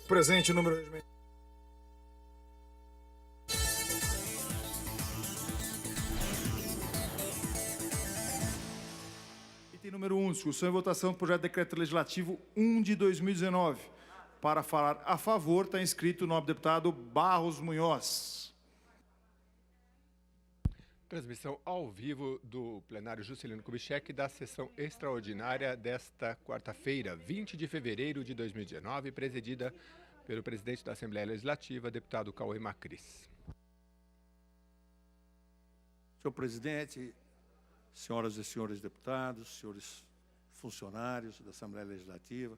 Presente o número regimental. Item número 1, discussão e votação do projeto de decreto legislativo 1 de 2019. Para falar a favor, está inscrito o nobre deputado Barros Munhoz. Transmissão ao vivo do plenário Juscelino Kubitschek da sessão extraordinária desta quarta-feira, 20 de fevereiro de 2019, presidida pelo presidente da Assembleia Legislativa, deputado Cauê Macris. Senhor presidente, senhoras e senhores deputados, senhores funcionários da Assembleia Legislativa,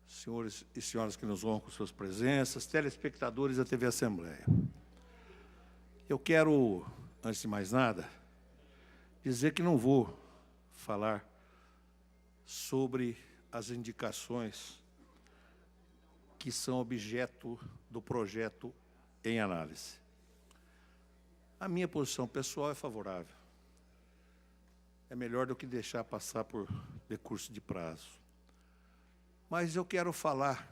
senhores e senhoras que nos honram com suas presenças, telespectadores da TV Assembleia. Eu quero, antes de mais nada, dizer que não vou falar sobre as indicações que são objeto do projeto em análise. A minha posição pessoal é favorável. É melhor do que deixar passar por decurso de prazo. Mas eu quero falar,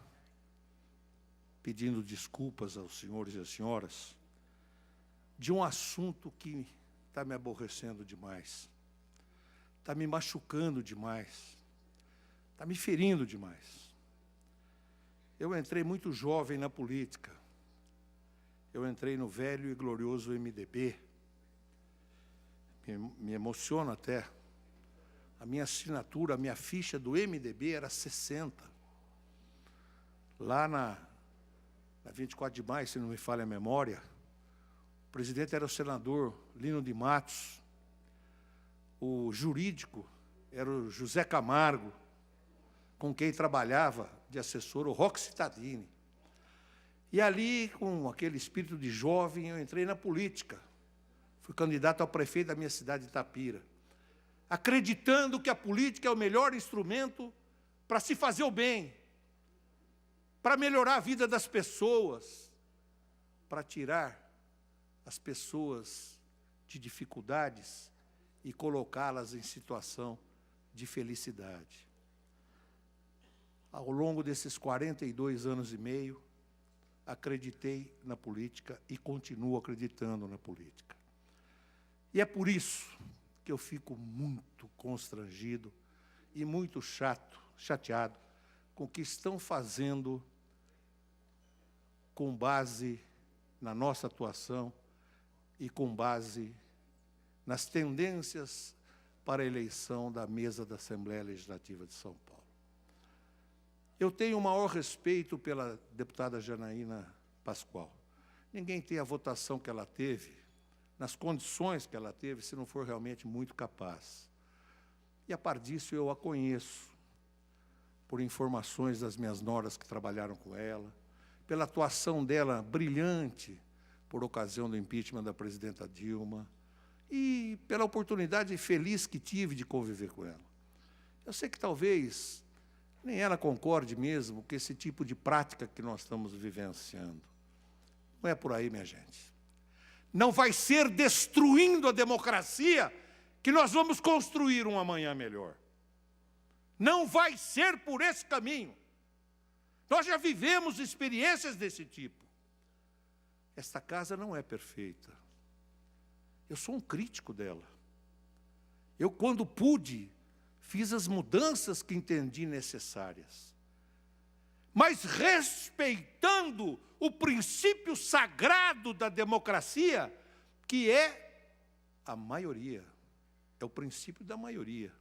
pedindo desculpas aos senhores e às senhoras, de um assunto que está me aborrecendo demais, está me machucando demais, está me ferindo demais. Eu entrei muito jovem na política. Eu entrei no velho e glorioso MDB. Me emociona até. A minha assinatura, a minha ficha do MDB era 60. Lá na 24 de maio, se não me falha a memória, o presidente era o senador Lino de Matos, o jurídico era o José Camargo, com quem trabalhava de assessor o Roque Cittadini. E ali, com aquele espírito de jovem, eu entrei na política. Fui candidato ao prefeito da minha cidade de Itapira, acreditando que a política é o melhor instrumento para se fazer o bem, para melhorar a vida das pessoas, para tirar as pessoas de dificuldades e colocá-las em situação de felicidade. Ao longo desses 42 anos e meio, acreditei na política e continuo acreditando na política. E é por isso que eu fico muito constrangido e muito chateado com o que estão fazendo com base na nossa atuação e com base nas tendências para a eleição da mesa da Assembleia Legislativa de São Paulo. Eu tenho o maior respeito pela deputada Janaína Pascoal. Ninguém tem a votação que ela teve, nas condições que ela teve, se não for realmente muito capaz. E, a par disso, eu a conheço, por informações das minhas noras que trabalharam com ela, pela atuação dela brilhante, por ocasião do impeachment da presidenta Dilma, e pela oportunidade feliz que tive de conviver com ela. Eu sei que talvez nem ela concorde mesmo com esse tipo de prática que nós estamos vivenciando. Não é por aí, minha gente. Não vai ser destruindo a democracia que nós vamos construir um amanhã melhor. Não vai ser por esse caminho. Nós já vivemos experiências desse tipo. Esta casa não é perfeita. Eu sou um crítico dela. Eu, quando pude, fiz as mudanças que entendi necessárias. Mas respeitando o princípio sagrado da democracia, que é a maioria. É o princípio da maioria.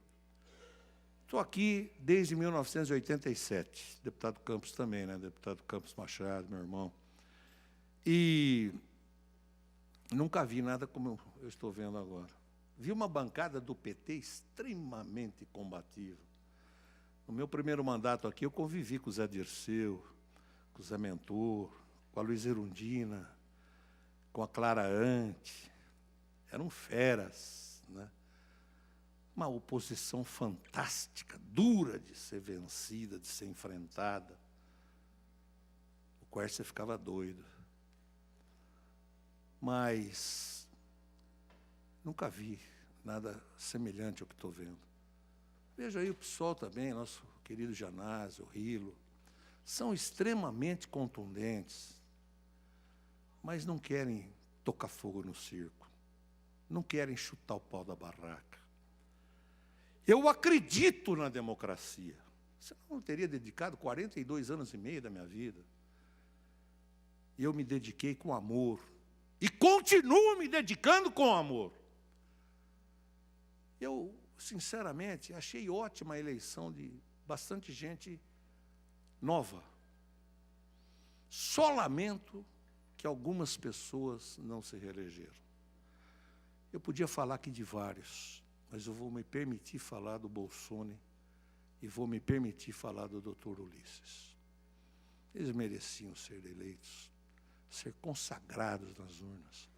Estou aqui desde 1987. Deputado Campos também, né? Deputado Campos Machado, meu irmão. E nunca vi nada como eu estou vendo agora. Vi uma bancada do PT extremamente combativa. No meu primeiro mandato aqui, eu convivi com o Zé Dirceu, com o Zé Mentor, com a Luiz Erundina, com a Clara Ante. Eram feras, né? Uma oposição fantástica, dura de ser vencida, de ser enfrentada. O Quércia ficava doido. Mas nunca vi nada semelhante ao que estou vendo. Veja aí o PSOL também, nosso querido Janásio, o Rilo, são extremamente contundentes, mas não querem tocar fogo no circo, não querem chutar o pau da barraca. Eu acredito na democracia. Senão eu não teria dedicado 42 anos e meio da minha vida. E eu me dediquei com amor. E continuo me dedicando com amor. Eu, sinceramente, achei ótima a eleição de bastante gente nova. Só lamento que algumas pessoas não se reelegeram. Eu podia falar aqui de vários, mas eu vou me permitir falar do Bolsonaro e vou me permitir falar do Dr. Ulisses. Eles mereciam ser eleitos, ser consagrados nas urnas.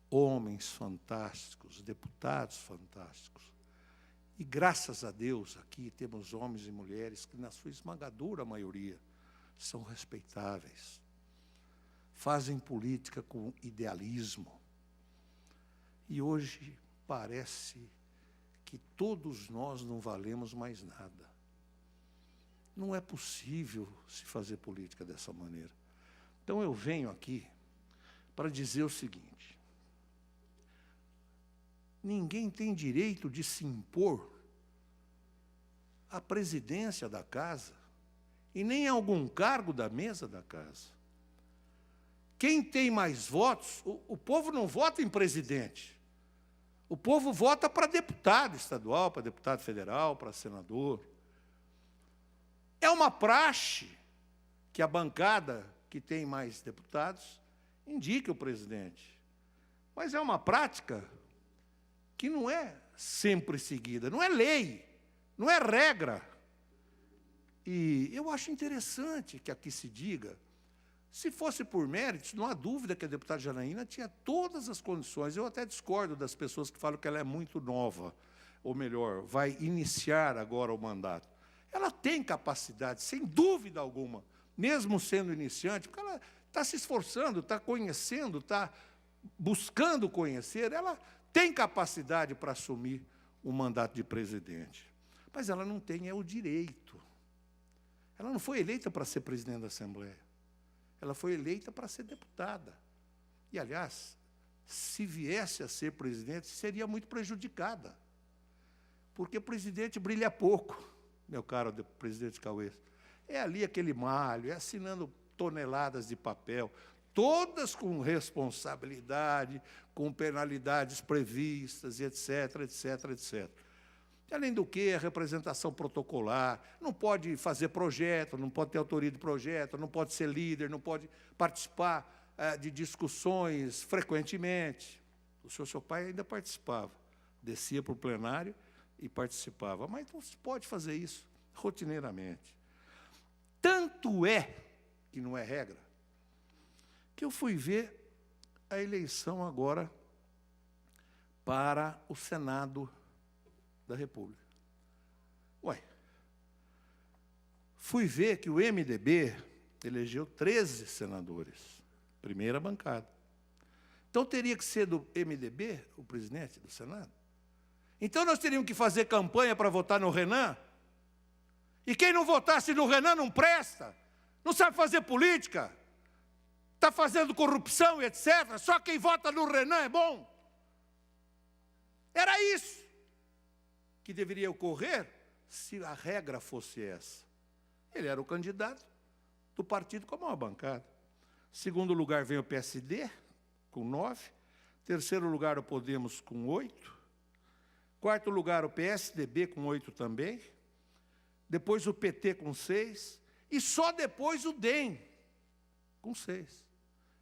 Homens fantásticos, deputados fantásticos. E graças a Deus aqui temos homens e mulheres que, na sua esmagadora maioria, são respeitáveis. Fazem política com idealismo. E hoje parece que todos nós não valemos mais nada. Não é possível se fazer política dessa maneira. Então eu venho aqui para dizer o seguinte: ninguém tem direito de se impor à presidência da casa e nem a algum cargo da mesa da casa. Quem tem mais votos, o povo não vota em presidente. O povo vota para deputado estadual, para deputado federal, para senador. É uma praxe que a bancada que tem mais deputados indique o presidente. Mas é uma prática que não é sempre seguida, não é lei, não é regra. E eu acho interessante que aqui se diga, se fosse por méritos, não há dúvida que a deputada Janaína tinha todas as condições. Eu até discordo das pessoas que falam que ela é muito nova, ou melhor, vai iniciar agora o mandato. Ela tem capacidade, sem dúvida alguma, mesmo sendo iniciante, porque ela está se esforçando, está conhecendo, está buscando conhecer, ela tem capacidade para assumir o mandato de presidente. Mas ela não tem o direito. Ela não foi eleita para ser presidente da Assembleia. Ela foi eleita para ser deputada. E, aliás, se viesse a ser presidente, seria muito prejudicada. Porque o presidente brilha pouco, meu caro presidente Cauê. É ali aquele malho, é assinando toneladas de papel, todas com responsabilidade, com penalidades previstas, etc, etc, etc. Além do que, a representação protocolar, não pode fazer projeto, não pode ter autoria de projeto, não pode ser líder, não pode participar de discussões frequentemente. O seu pai ainda participava, descia para o plenário e participava, mas não se pode fazer isso rotineiramente. Tanto é, que não é regra, que eu fui ver a eleição agora para o Senado da República. Ué, fui ver que o MDB elegeu 13 senadores, primeira bancada. Então teria que ser do MDB o presidente do Senado? Então nós teríamos que fazer campanha para votar no Renan? E quem não votasse no Renan não presta, não sabe fazer política, está fazendo corrupção e etc. Só quem vota no Renan é bom. Era isso que deveria ocorrer se a regra fosse essa. Ele era o candidato do partido com a maior bancada. Segundo lugar vem o PSD, com 9. Terceiro lugar o Podemos, com 8. Quarto lugar o PSDB, com 8 também. Depois o PT, com 6. E só depois o DEM, com 6.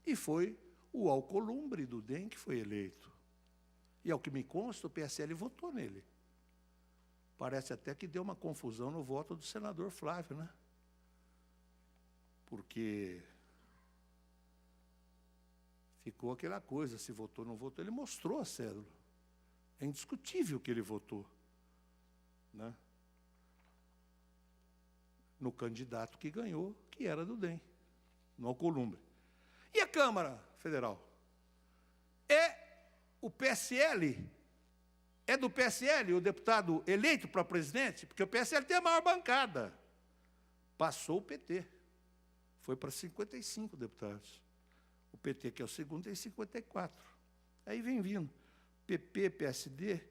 E foi o Alcolumbre do DEM que foi eleito. E, ao que me consta, o PSL votou nele. Parece até que deu uma confusão no voto do senador Flávio, né? Porque ficou aquela coisa, se votou ou não votou. Ele mostrou a cédula. É indiscutível que ele votou, né? No candidato que ganhou, que era do DEM, no Alcolumbre. E a Câmara Federal? O PSL... É do PSL o deputado eleito para presidente? Porque o PSL tem a maior bancada. Passou o PT. foi para 55 deputados. O PT, que é o segundo, tem 54. Aí vem vindo PP, PSD,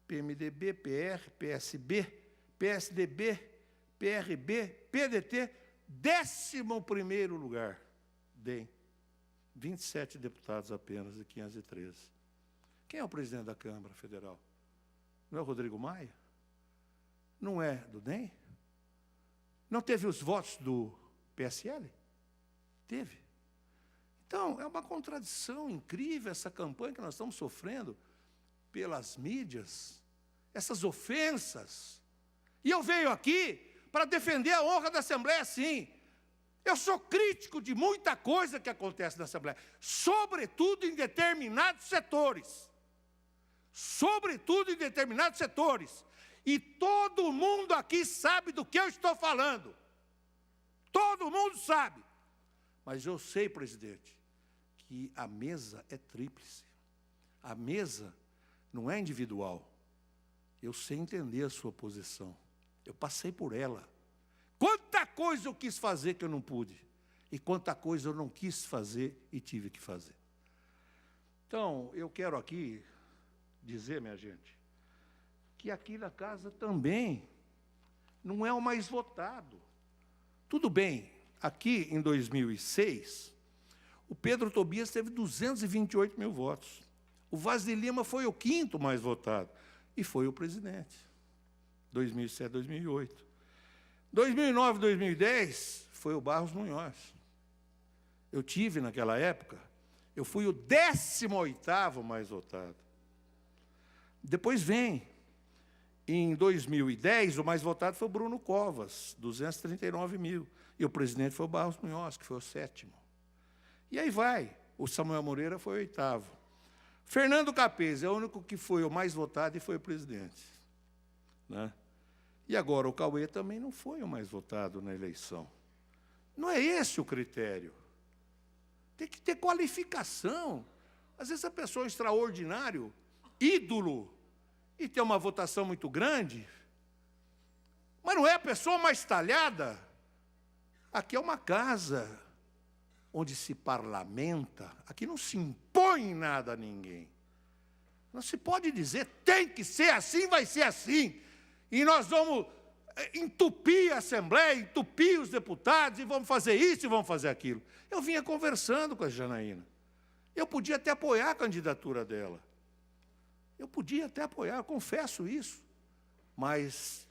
PMDB, PR, PSB, PSDB, PRB, PDT, 11º lugar. DEM. 27 deputados apenas, de 513. Quem é o presidente da Câmara Federal? Não é o Rodrigo Maia? Não é do DEM? Não teve os votos do PSL? Teve. Então, é uma contradição incrível essa campanha que nós estamos sofrendo pelas mídias, essas ofensas. E eu venho aqui para defender a honra da Assembleia, sim. Eu sou crítico de muita coisa que acontece na Assembleia, sobretudo em determinados setores. Sobretudo em determinados setores. E todo mundo aqui sabe do que eu estou falando. Todo mundo sabe. Mas eu sei, presidente, que a mesa é tríplice. A mesa não é individual. Eu sei entender a sua posição. Eu passei por ela. Quanta coisa eu quis fazer que eu não pude. E quanta coisa eu não quis fazer e tive que fazer. Então, eu quero aqui dizer, minha gente, que aqui na casa também não é o mais votado. Tudo bem, aqui em 2006, o Pedro Tobias teve 228 mil votos. O Vaz de Lima foi o 5º mais votado. E foi o presidente. 2007, 2008. 2009, 2010, foi o Barros Munhoz. Eu tive, naquela época, eu fui o 18º mais votado. Depois vem, em 2010, o mais votado foi o Bruno Covas, 239 mil. E o presidente foi o Barros Munhoz, que foi o 7º. E aí vai, o Samuel Moreira foi o 8º. Fernando Capês é o único que foi o mais votado e foi o presidente. Né? E agora o Cauê também não foi o mais votado na eleição. Não é esse o critério. Tem que ter qualificação. Às vezes a pessoa é extraordinário, ídolo, e tem uma votação muito grande, mas não é a pessoa mais talhada. Aqui é uma casa onde se parlamenta, aqui não se impõe nada a ninguém. Não se pode dizer, tem que ser assim, vai ser assim. E nós vamos entupir a Assembleia, entupir os deputados, e vamos fazer isso e vamos fazer aquilo. Eu vinha conversando com a Janaína. Eu podia até apoiar a candidatura dela. Eu podia até apoiar, eu confesso isso. Mas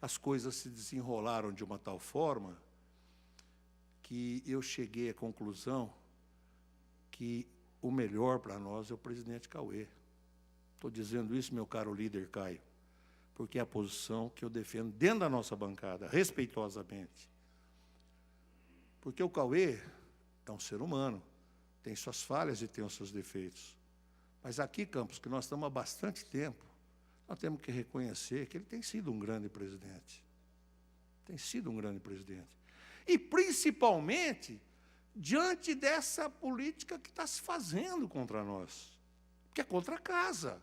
as coisas se desenrolaram de uma tal forma que eu cheguei à conclusão que o melhor para nós é o presidente Cauê. Estou dizendo isso, meu caro líder Caio, porque é a posição que eu defendo dentro da nossa bancada, respeitosamente. Porque o Cauê é um ser humano, tem suas falhas e tem os seus defeitos. Mas aqui, Campos, que nós estamos há bastante tempo, nós temos que reconhecer que ele tem sido um grande presidente. Tem sido um grande presidente. E, principalmente, diante dessa política que está se fazendo contra nós, que é contra a casa.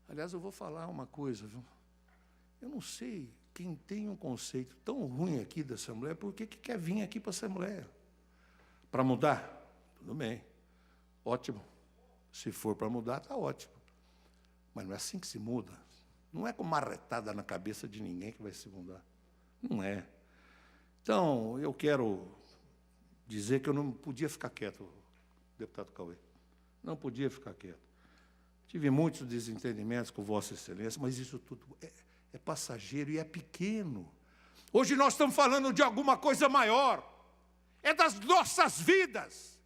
Aliás, eu vou falar uma coisa, viu? Eu não sei quem tem um conceito tão ruim aqui da Assembleia, por que quer vir aqui para a Assembleia? Para mudar? Tudo bem, ótimo. Se for para mudar, está ótimo. Mas não é assim que se muda. Não é com marretada na cabeça de ninguém que vai se mudar. Não é. Então, eu quero dizer que eu não podia ficar quieto, deputado Cauê. Não podia ficar quieto. Tive muitos desentendimentos com Vossa Excelência, mas isso tudo é passageiro e é pequeno. Hoje nós estamos falando de alguma coisa maior. É das nossas vidas.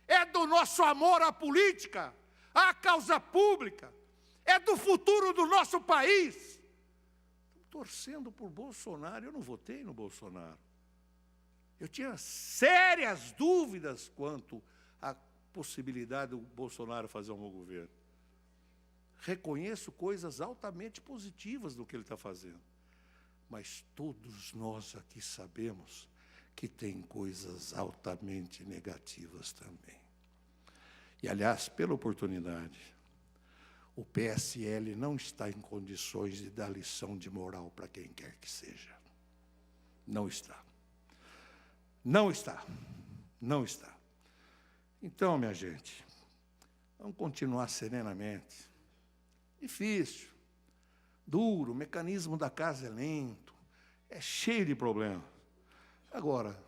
É do nosso amor à política, à causa pública. É do futuro do nosso país. Estamos torcendo por Bolsonaro. Eu não votei no Bolsonaro. Eu tinha sérias dúvidas quanto à possibilidade do Bolsonaro fazer um bom governo. Reconheço coisas altamente positivas do que ele está fazendo. Mas todos nós aqui sabemos que tem coisas altamente negativas também. E, aliás, pela oportunidade, o PSL não está em condições de dar lição de moral para quem quer que seja. Não está. Não está. Não está. Então, minha gente, vamos continuar serenamente. Difícil, duro, o mecanismo da casa é lento, é cheio de problemas. Agora,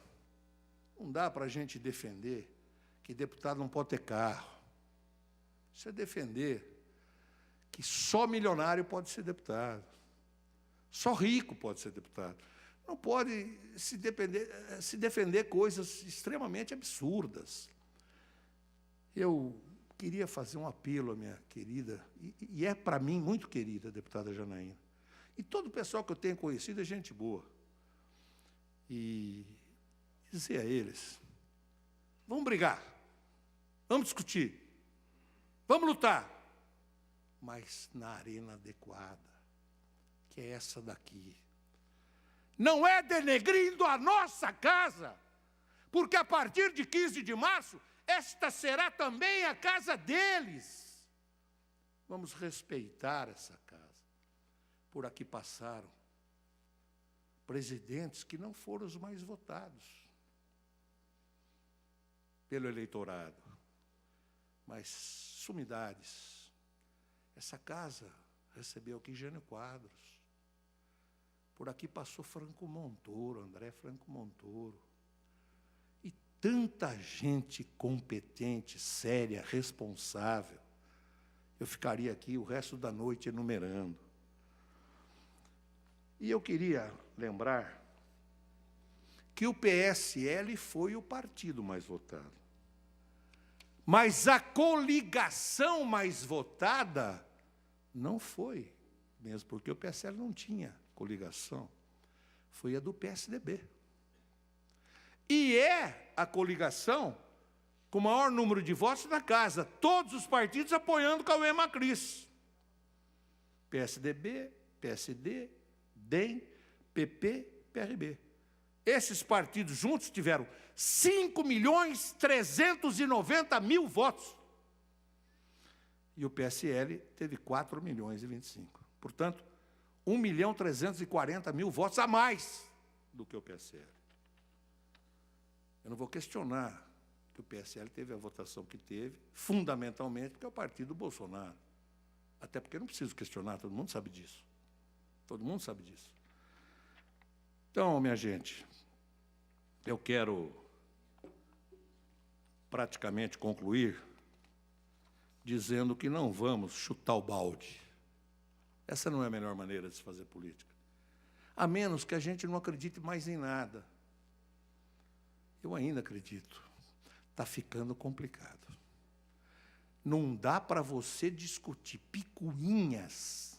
não dá para a gente defender que deputado não pode ter carro. Isso é defender que só milionário pode ser deputado. Só rico pode ser deputado. Não pode se defender coisas extremamente absurdas. Eu queria fazer um apelo à minha querida, e é para mim muito querida, deputada Janaína. E todo o pessoal que eu tenho conhecido é gente boa. E dizer a eles, vamos brigar, vamos discutir, vamos lutar, mas na arena adequada, que é essa daqui. Não é denegrindo a nossa casa, porque a partir de 15 de março, esta será também a casa deles. Vamos respeitar essa casa. Por aqui passaram presidentes que não foram os mais votados pelo eleitorado, mas sumidades. Essa casa recebeu aqui Jânio Quadros. Por aqui passou Franco Montoro, André Franco Montoro. E tanta gente competente, séria, responsável. Eu ficaria aqui o resto da noite enumerando. E eu queria lembrar que o PSL foi o partido mais votado. Mas a coligação mais votada não foi, mesmo porque o PSL não tinha coligação, foi a do PSDB. E é a coligação com o maior número de votos na casa, todos os partidos apoiando Cauê Macris. PSDB, PSD, DEM, PP, PRB. Esses partidos juntos tiveram 5.390.000 votos. E o PSL teve 4.025.000. Portanto, 1.340.000 votos a mais do que o PSL. Eu não vou questionar que o PSL teve a votação que teve, fundamentalmente porque é o partido do Bolsonaro. Até porque eu não preciso questionar, todo mundo sabe disso. Todo mundo sabe disso. Então, minha gente, eu quero praticamente concluir dizendo que não vamos chutar o balde. Essa não é a melhor maneira de se fazer política. A menos que a gente não acredite mais em nada. Eu ainda acredito. Está ficando complicado. Não dá para você discutir picuinhas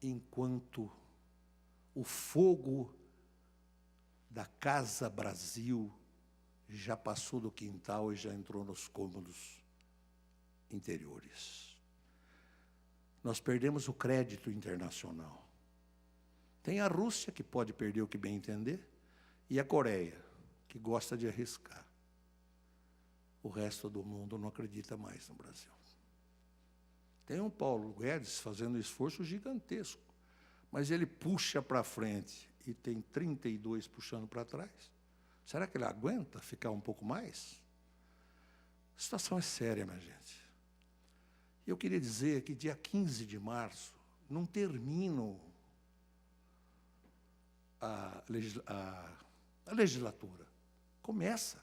enquanto o fogo da Casa Brasil já passou do quintal e já entrou nos cômodos interiores. Nós perdemos o crédito internacional. Tem a Rússia, que pode perder o que bem entender, e a Coreia, que gosta de arriscar. O resto do mundo não acredita mais no Brasil. Tem um Paulo Guedes fazendo um esforço gigantesco, mas ele puxa para frente e tem 32 puxando para trás. Será que ele aguenta ficar um pouco mais? A situação é séria, minha gente. Eu queria dizer que dia 15 de março não termino a legislatura. Começa.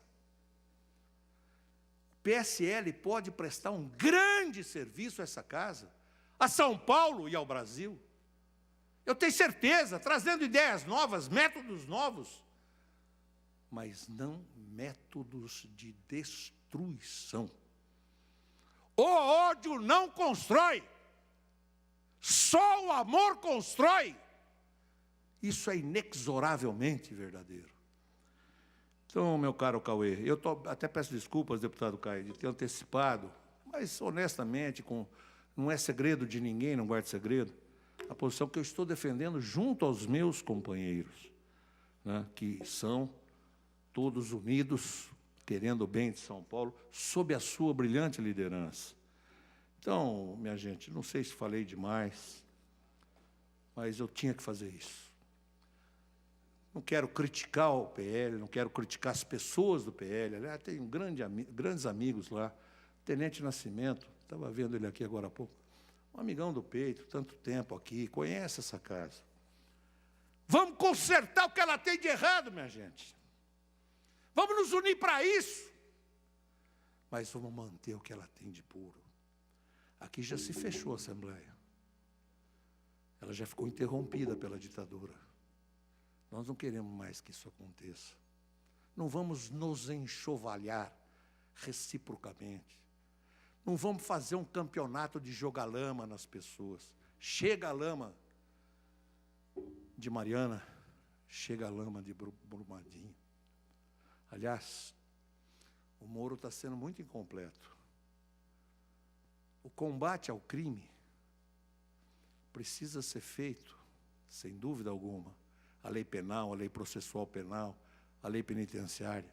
O PSL pode prestar um grande serviço a essa casa, a São Paulo e ao Brasil. Eu tenho certeza, trazendo ideias novas, métodos novos, mas não métodos de destruição. O ódio não constrói, só o amor constrói. Isso é inexoravelmente verdadeiro. Então, meu caro Cauê, eu até peço desculpas, deputado Caio, de ter antecipado, mas honestamente, não é segredo de ninguém, não guardo segredo, a posição que eu estou defendendo junto aos meus companheiros, né, que são todos unidos, querendo o bem de São Paulo, sob a sua brilhante liderança. Então, minha gente, não sei se falei demais, mas eu tinha que fazer isso. Não quero criticar o PL, não quero criticar as pessoas do PL. Aliás, tenho grandes amigos lá. Tenente Nascimento, estava vendo ele aqui agora há pouco. Um amigão do peito, tanto tempo aqui, conhece essa casa. Vamos consertar o que ela tem de errado, minha gente. Vamos nos unir para isso. Mas vamos manter o que ela tem de puro. Aqui já se fechou a Assembleia. Ela já ficou interrompida pela ditadura. Nós não queremos mais que isso aconteça. Não vamos nos enxovalhar reciprocamente. Não vamos fazer um campeonato de jogar lama nas pessoas. Chega a lama de Mariana, chega a lama de Brumadinho. Aliás, o Moro está sendo muito incompleto. O combate ao crime precisa ser feito, sem dúvida alguma, a lei penal, a lei processual penal, a lei penitenciária.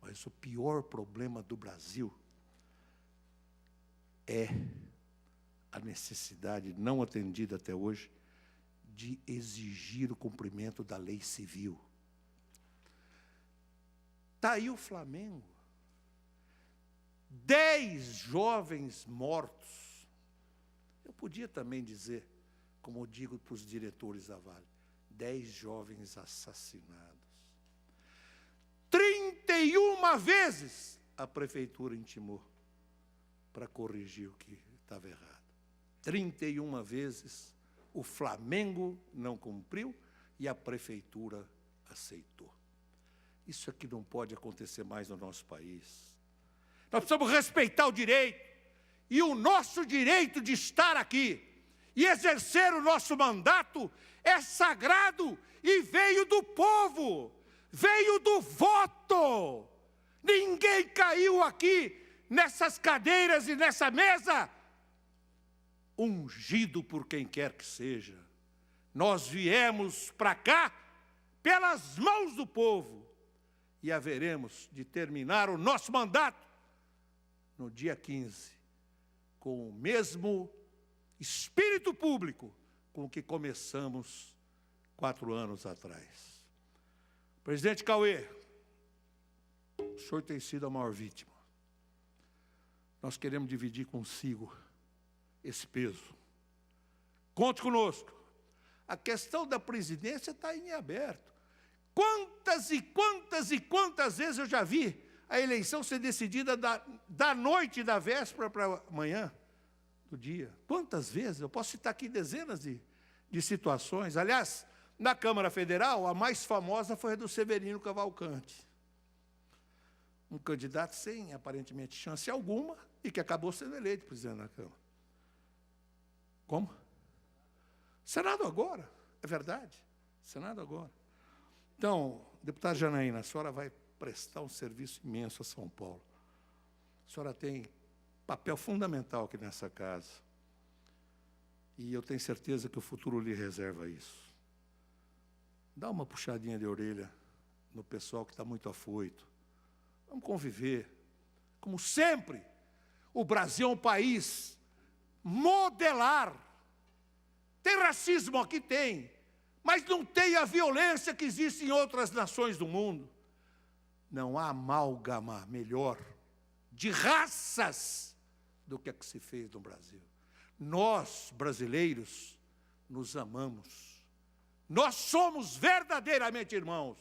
Mas o pior problema do Brasil é a necessidade não atendida até hoje de exigir o cumprimento da lei civil. Está aí o Flamengo. 10 jovens mortos. Eu podia também dizer, como eu digo para os diretores da Vale, 10 jovens assassinados. 31 vezes a prefeitura intimou para corrigir o que estava errado. 31 vezes o Flamengo não cumpriu e a prefeitura aceitou. Isso aqui não pode acontecer mais no nosso país. Nós precisamos respeitar o direito, e o nosso direito de estar aqui e exercer o nosso mandato é sagrado e veio do povo, veio do voto. Ninguém caiu aqui nessas cadeiras e nessa mesa ungido por quem quer que seja. Nós viemos para cá pelas mãos do povo e haveremos de terminar o nosso mandato no dia 15, com o mesmo espírito público com que começamos 4 anos atrás. Presidente Cauê, o senhor tem sido a maior vítima. Nós queremos dividir consigo esse peso. Conte conosco. A questão da presidência está em aberto. Quantas e quantas e quantas vezes eu já vi a eleição ser decidida da noite da véspera para amanhã do dia? Quantas vezes? Eu posso citar aqui dezenas de situações. Aliás, na Câmara Federal, a mais famosa foi a do Severino Cavalcante. Um candidato sem, aparentemente, chance alguma e que acabou sendo eleito presidente da Câmara. Como? Senado agora, é verdade. Senado agora. Então, deputada Janaína, a senhora vai prestar um serviço imenso a São Paulo. A senhora tem papel fundamental aqui nessa casa. E eu tenho certeza que o futuro lhe reserva isso. Dá uma puxadinha de orelha no pessoal que está muito afoito. Vamos conviver. Como sempre, o Brasil é um país modelar. Tem racismo aqui? Tem. Mas não tem a violência que existe em outras nações do mundo. Não há amálgama melhor de raças do que a que se fez no Brasil. Nós, brasileiros, nos amamos. Nós somos verdadeiramente irmãos.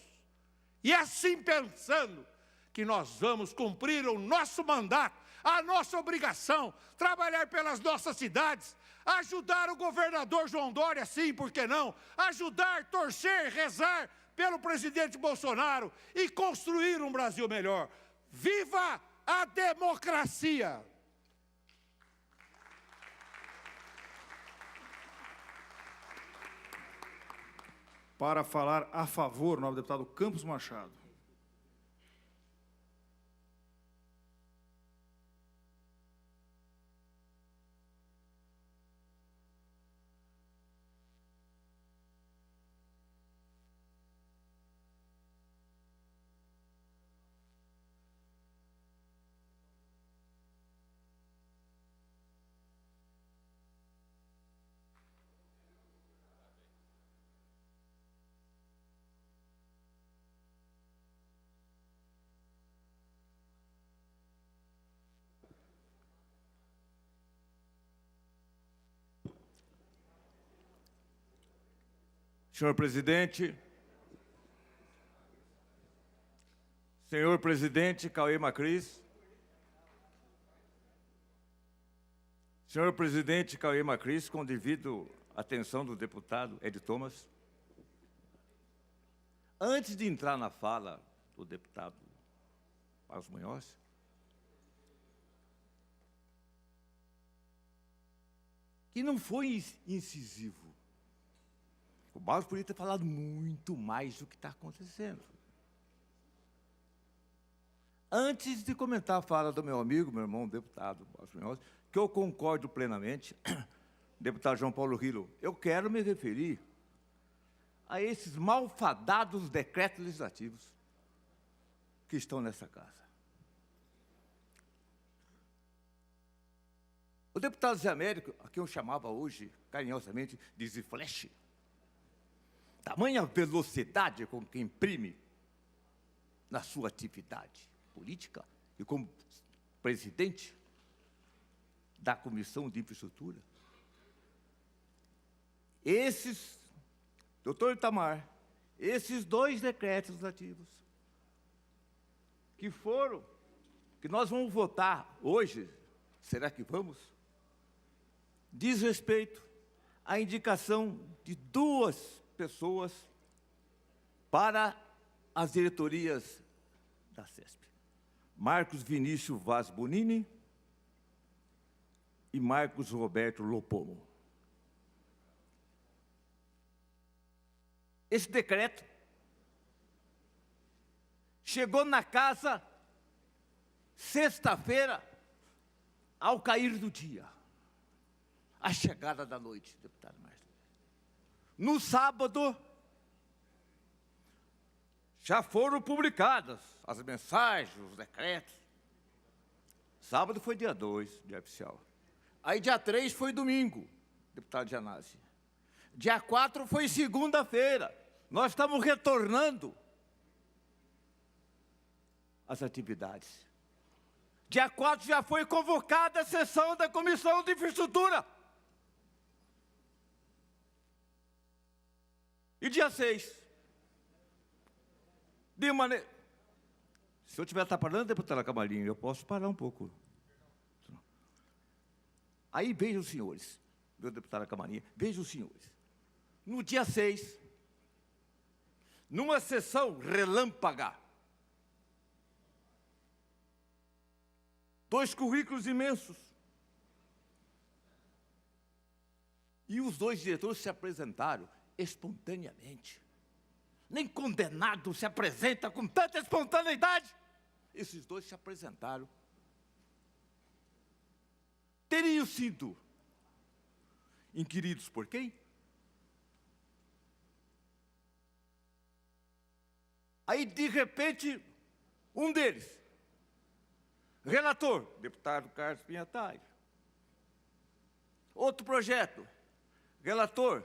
E assim pensando que nós vamos cumprir o nosso mandato, a nossa obrigação, trabalhar pelas nossas cidades, ajudar o governador João Dória, sim, por que não? Ajudar, torcer, rezar pelo presidente Bolsonaro e construir um Brasil melhor. Viva a democracia! Para falar a favor, o nobre deputado Campos Machado. Senhor presidente Cauê Macris, senhor presidente Cauê Macris, com devido atenção do deputado Ed Thomas, antes de entrar na fala do deputado Barros Munhoz, que não foi incisivo. O Barros poderia ter falado muito mais do que está acontecendo. Antes de comentar a fala do meu amigo, meu irmão, o deputado Barros Munhoz, que eu concordo plenamente, deputado João Paulo Rilo, eu quero me referir a esses malfadados decretos legislativos que estão nessa casa. O deputado Zé Américo, a quem eu chamava hoje, carinhosamente, de Zé Flash, tamanha velocidade com que imprime na sua atividade política e como presidente da Comissão de Infraestrutura. Doutor Itamar, esses 2 decretos legislativos que nós vamos votar hoje, será que vamos? Diz respeito à indicação de 2 pessoas para as diretorias da CESP. Marcos Vinícius Vaz Bonini e Marcos Roberto Lopomo. Esse decreto chegou na casa sexta-feira, ao cair do dia, à chegada da noite, deputado Márcio. No sábado, já foram publicadas as mensagens, os decretos. Sábado foi dia 2, dia oficial. Aí dia 3 foi domingo, deputado Janazzi. Dia 4 foi segunda-feira. Nós estamos retornando às atividades. Dia 4 já foi convocada a sessão da Comissão de Infraestrutura. E dia 6, de maneira... Se eu estiver atrapalhando, deputada Camarinho, eu posso parar um pouco. Aí vejam os senhores, meu deputado Camarinha, vejam os senhores. No dia 6, numa sessão relâmpaga, 2 currículos imensos. E os 2 diretores se apresentaram espontaneamente. Nem condenado se apresenta com tanta espontaneidade. Esses 2 se apresentaram. Teriam sido inquiridos por quem? Aí, de repente, um deles, relator, deputado Carlos Pinhatari. Outro projeto, relator,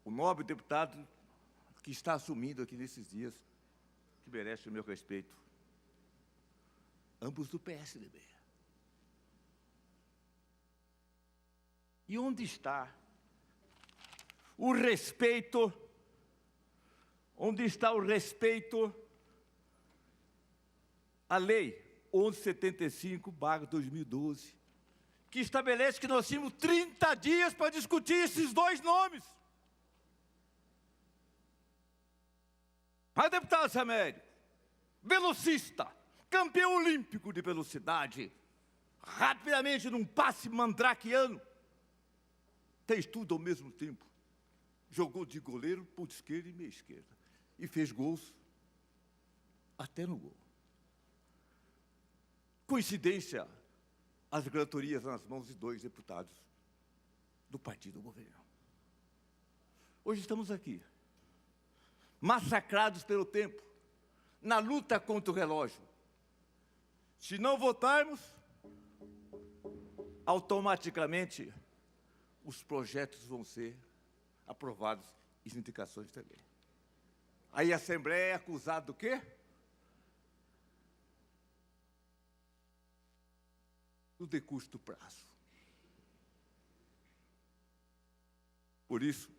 o nobre deputado que está assumindo aqui nesses dias, que merece o meu respeito. Ambos do PSDB. E onde está o respeito? Onde está o respeito à Lei 1175/2012, que estabelece que nós tínhamos 30 dias para discutir esses 2 nomes? Mas, deputado Samério, velocista, campeão olímpico de velocidade, rapidamente, num passe mandrakeano, fez tudo ao mesmo tempo. Jogou de goleiro, ponta esquerda e meia esquerda. E fez gols até no gol. Coincidência, as relatorias nas mãos de 2 deputados do partido do governo. Hoje estamos aqui, massacrados pelo tempo, na luta contra o relógio. Se não votarmos, automaticamente os projetos vão ser aprovados e as indicações também. Aí a Assembleia é acusada do quê? Do decurso do prazo. Por isso,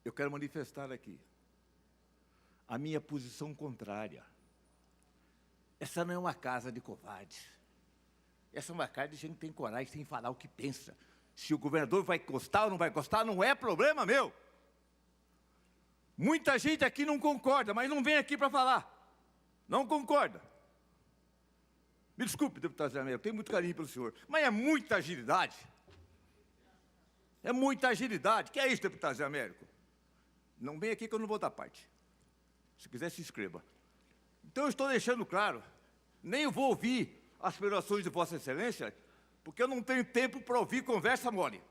eu quero manifestar aqui a minha posição contrária. Essa não é uma casa de covardes. Essa é uma casa de gente que tem coragem, sem falar o que pensa. Se o governador vai gostar ou não vai gostar, não é problema meu. Muita gente aqui não concorda, mas não vem aqui para falar. Não concorda. Me desculpe, deputado Zé Américo, eu tenho muito carinho pelo senhor, mas é muita agilidade. É muita agilidade. Que é isso, deputado Zé Américo? Não vem aqui que eu não vou dar parte. Se quiser, se inscreva. Então, eu estou deixando claro, nem vou ouvir as aspirações de Vossa Excelência, porque eu não tenho tempo para ouvir conversa mole.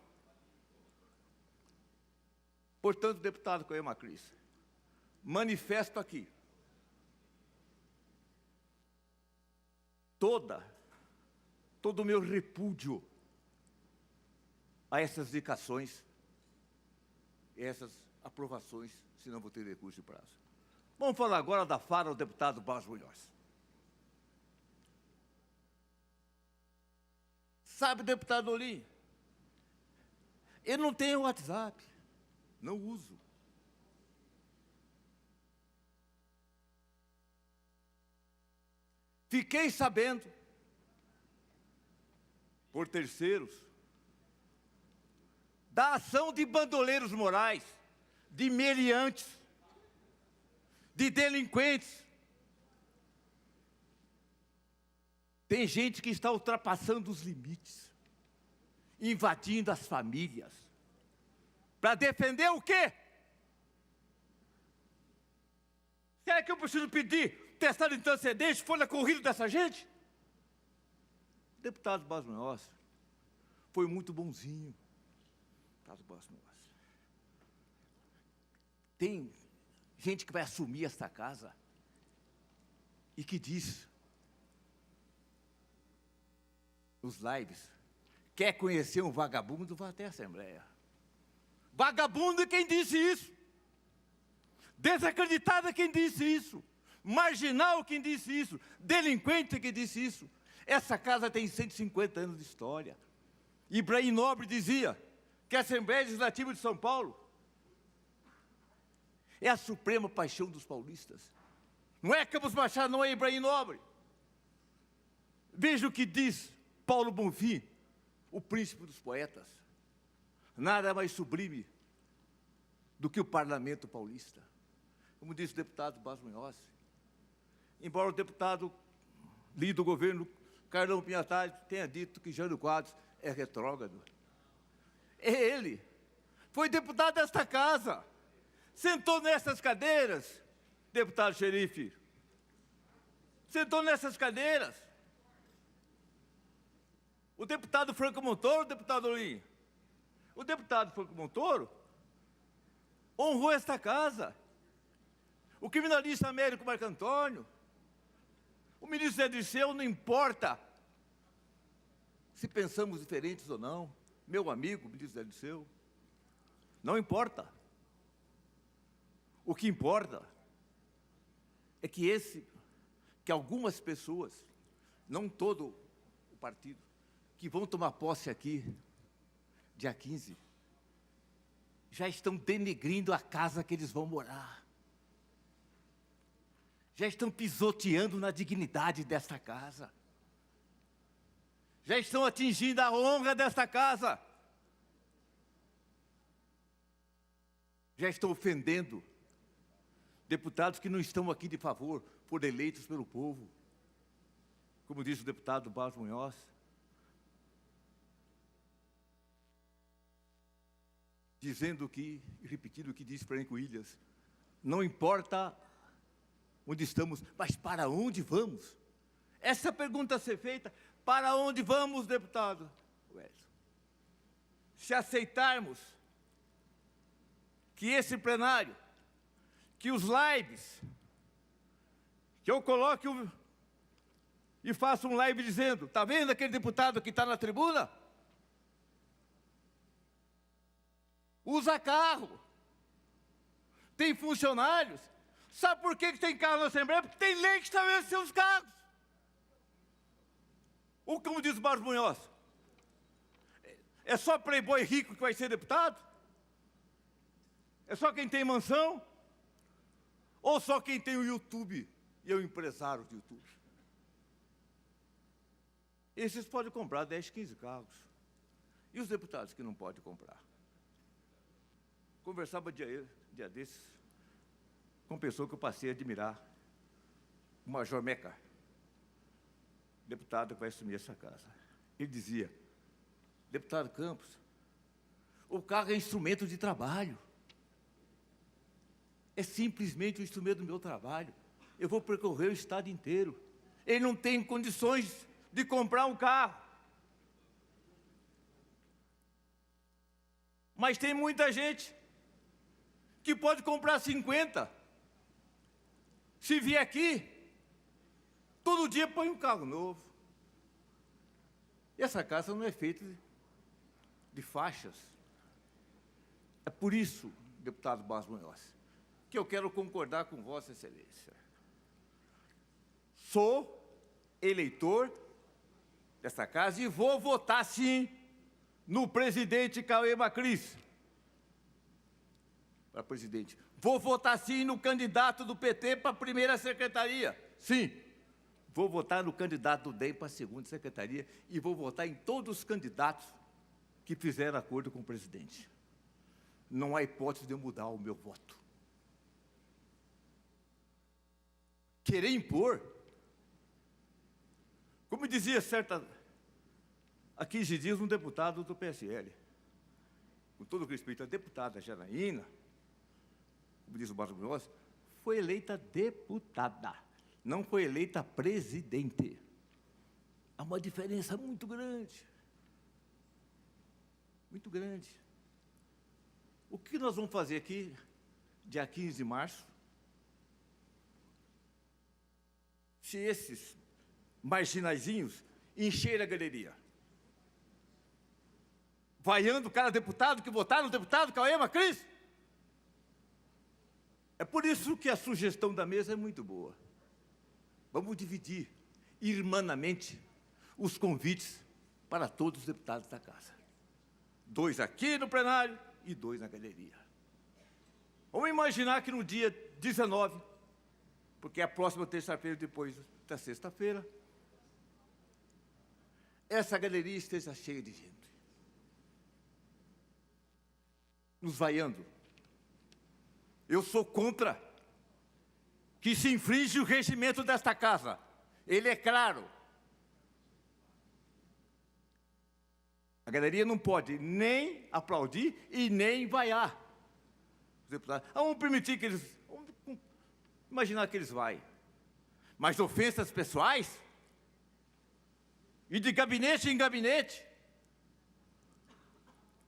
Portanto, deputado Coema Cris, manifesto aqui todo o meu repúdio a essas indicações, essas aprovações, se não vou ter recurso de prazo. Vamos falar agora da fala do deputado Barros Munhoz. Sabe, deputado Olim, eu não tenho WhatsApp, não uso. Fiquei sabendo, por terceiros, da ação de bandoleiros morais, de meliantes, de delinquentes. Tem gente que está ultrapassando os limites, invadindo as famílias, para defender o quê? Será que eu preciso pedir testado de antecedente, folha corrida dessa gente? O deputado Barros Munhoz foi muito bonzinho. Deputado Barros Munhoz. Tem gente que vai assumir esta casa e que diz nos lives, quer conhecer um vagabundo, vá até a Assembleia. Vagabundo é quem disse isso. Desacreditado é quem disse isso. Marginal quem disse isso. Delinquente é quem disse isso. Essa casa tem 150 anos de história. Ibrahim Nobre dizia que a Assembleia Legislativa de São Paulo é a suprema paixão dos paulistas. Não é Campos Machado, não é Ibrahim Nobre. Veja o que diz Paulo Bonfim, o príncipe dos poetas. Nada mais sublime do que o parlamento paulista. Como disse o deputado Barros Munhoz, embora o deputado líder do governo, Carlão Pinhatari, tenha dito que Jânio Quadros é retrógrado. Ele foi deputado desta casa, sentou nessas cadeiras, deputado Xerife, sentou nessas cadeiras. O deputado Franco Montoro, deputado Olim, o deputado Franco Montoro honrou esta casa. O criminalista Américo Marco Antônio, o ministro Zé Dirceu, não importa se pensamos diferentes ou não, meu amigo, ministro Zé Dirceu, não importa. O que importa é que algumas pessoas, não todo o partido, que vão tomar posse aqui, dia 15, já estão denegrindo a casa que eles vão morar. Já estão pisoteando na dignidade desta casa. Já estão atingindo a honra desta casa. Já estão ofendendo deputados que não estão aqui de favor, foram eleitos pelo povo. Como disse o deputado Barros Munhoz, dizendo que, repetindo o que disse Franco Williams, não importa onde estamos, mas para onde vamos? Essa pergunta a ser feita, para onde vamos, deputado Wellington? Se aceitarmos que esse plenário, que os lives, que eu coloque e faça um live dizendo, está vendo aquele deputado que está na tribuna? Usa carro, tem funcionários. Sabe por que tem carro na Assembleia? Porque tem lei que estabelece os cargos. Ou como diz o Barros Munhoz, é só playboy rico que vai ser deputado? É só quem tem mansão? Ou só quem tem o YouTube e é o empresário do YouTube? Esses podem comprar 10, 15 carros. E os deputados que não podem comprar? Conversava dia desses com uma pessoa que eu passei a admirar, o Major Meca, deputado que vai assumir essa casa. Ele dizia: deputado Campos, o carro é instrumento de trabalho. É simplesmente um instrumento do meu trabalho. Eu vou percorrer o estado inteiro. Ele não tem condições de comprar um carro. Mas tem muita gente que pode comprar 50. Se vier aqui, todo dia põe um carro novo. E essa casa não é feita de faixas. É por isso, deputado Barros Munhoz, que eu quero concordar com Vossa Excelência. Sou eleitor dessa casa e vou votar, sim, no presidente Cauê Macris. Para presidente. Vou votar, sim, no candidato do PT para a primeira secretaria. Sim. Vou votar no candidato do DEM para a segunda secretaria e vou votar em todos os candidatos que fizeram acordo com o presidente. Não há hipótese de eu mudar o meu voto. Querer impor, como dizia há 15 dias um deputado do PSL, com todo o respeito à deputada Janaína, como diz o Barros Munhoz, foi eleita deputada, não foi eleita presidente. Há uma diferença muito grande. Muito grande. O que nós vamos fazer aqui, dia 15 de março, se esses marginaizinhos encherem a galeria? Vaiando cada deputado que votaram no deputado Cauê Macris? É por isso que a sugestão da mesa é muito boa. Vamos dividir, irmanamente, os convites para todos os deputados da casa. 2 aqui no plenário e 2 na galeria. Vamos imaginar que no dia 19, porque é a próxima terça-feira depois da sexta-feira, essa galeria esteja cheia de gente. Nos vaiando. Eu sou contra que se infringe o regimento desta casa. Ele é claro. A galeria não pode nem aplaudir e nem vaiar os deputados. Vamos permitir que eles... Vamos imaginar que eles vaiam. Mas ofensas pessoais? E de gabinete em gabinete?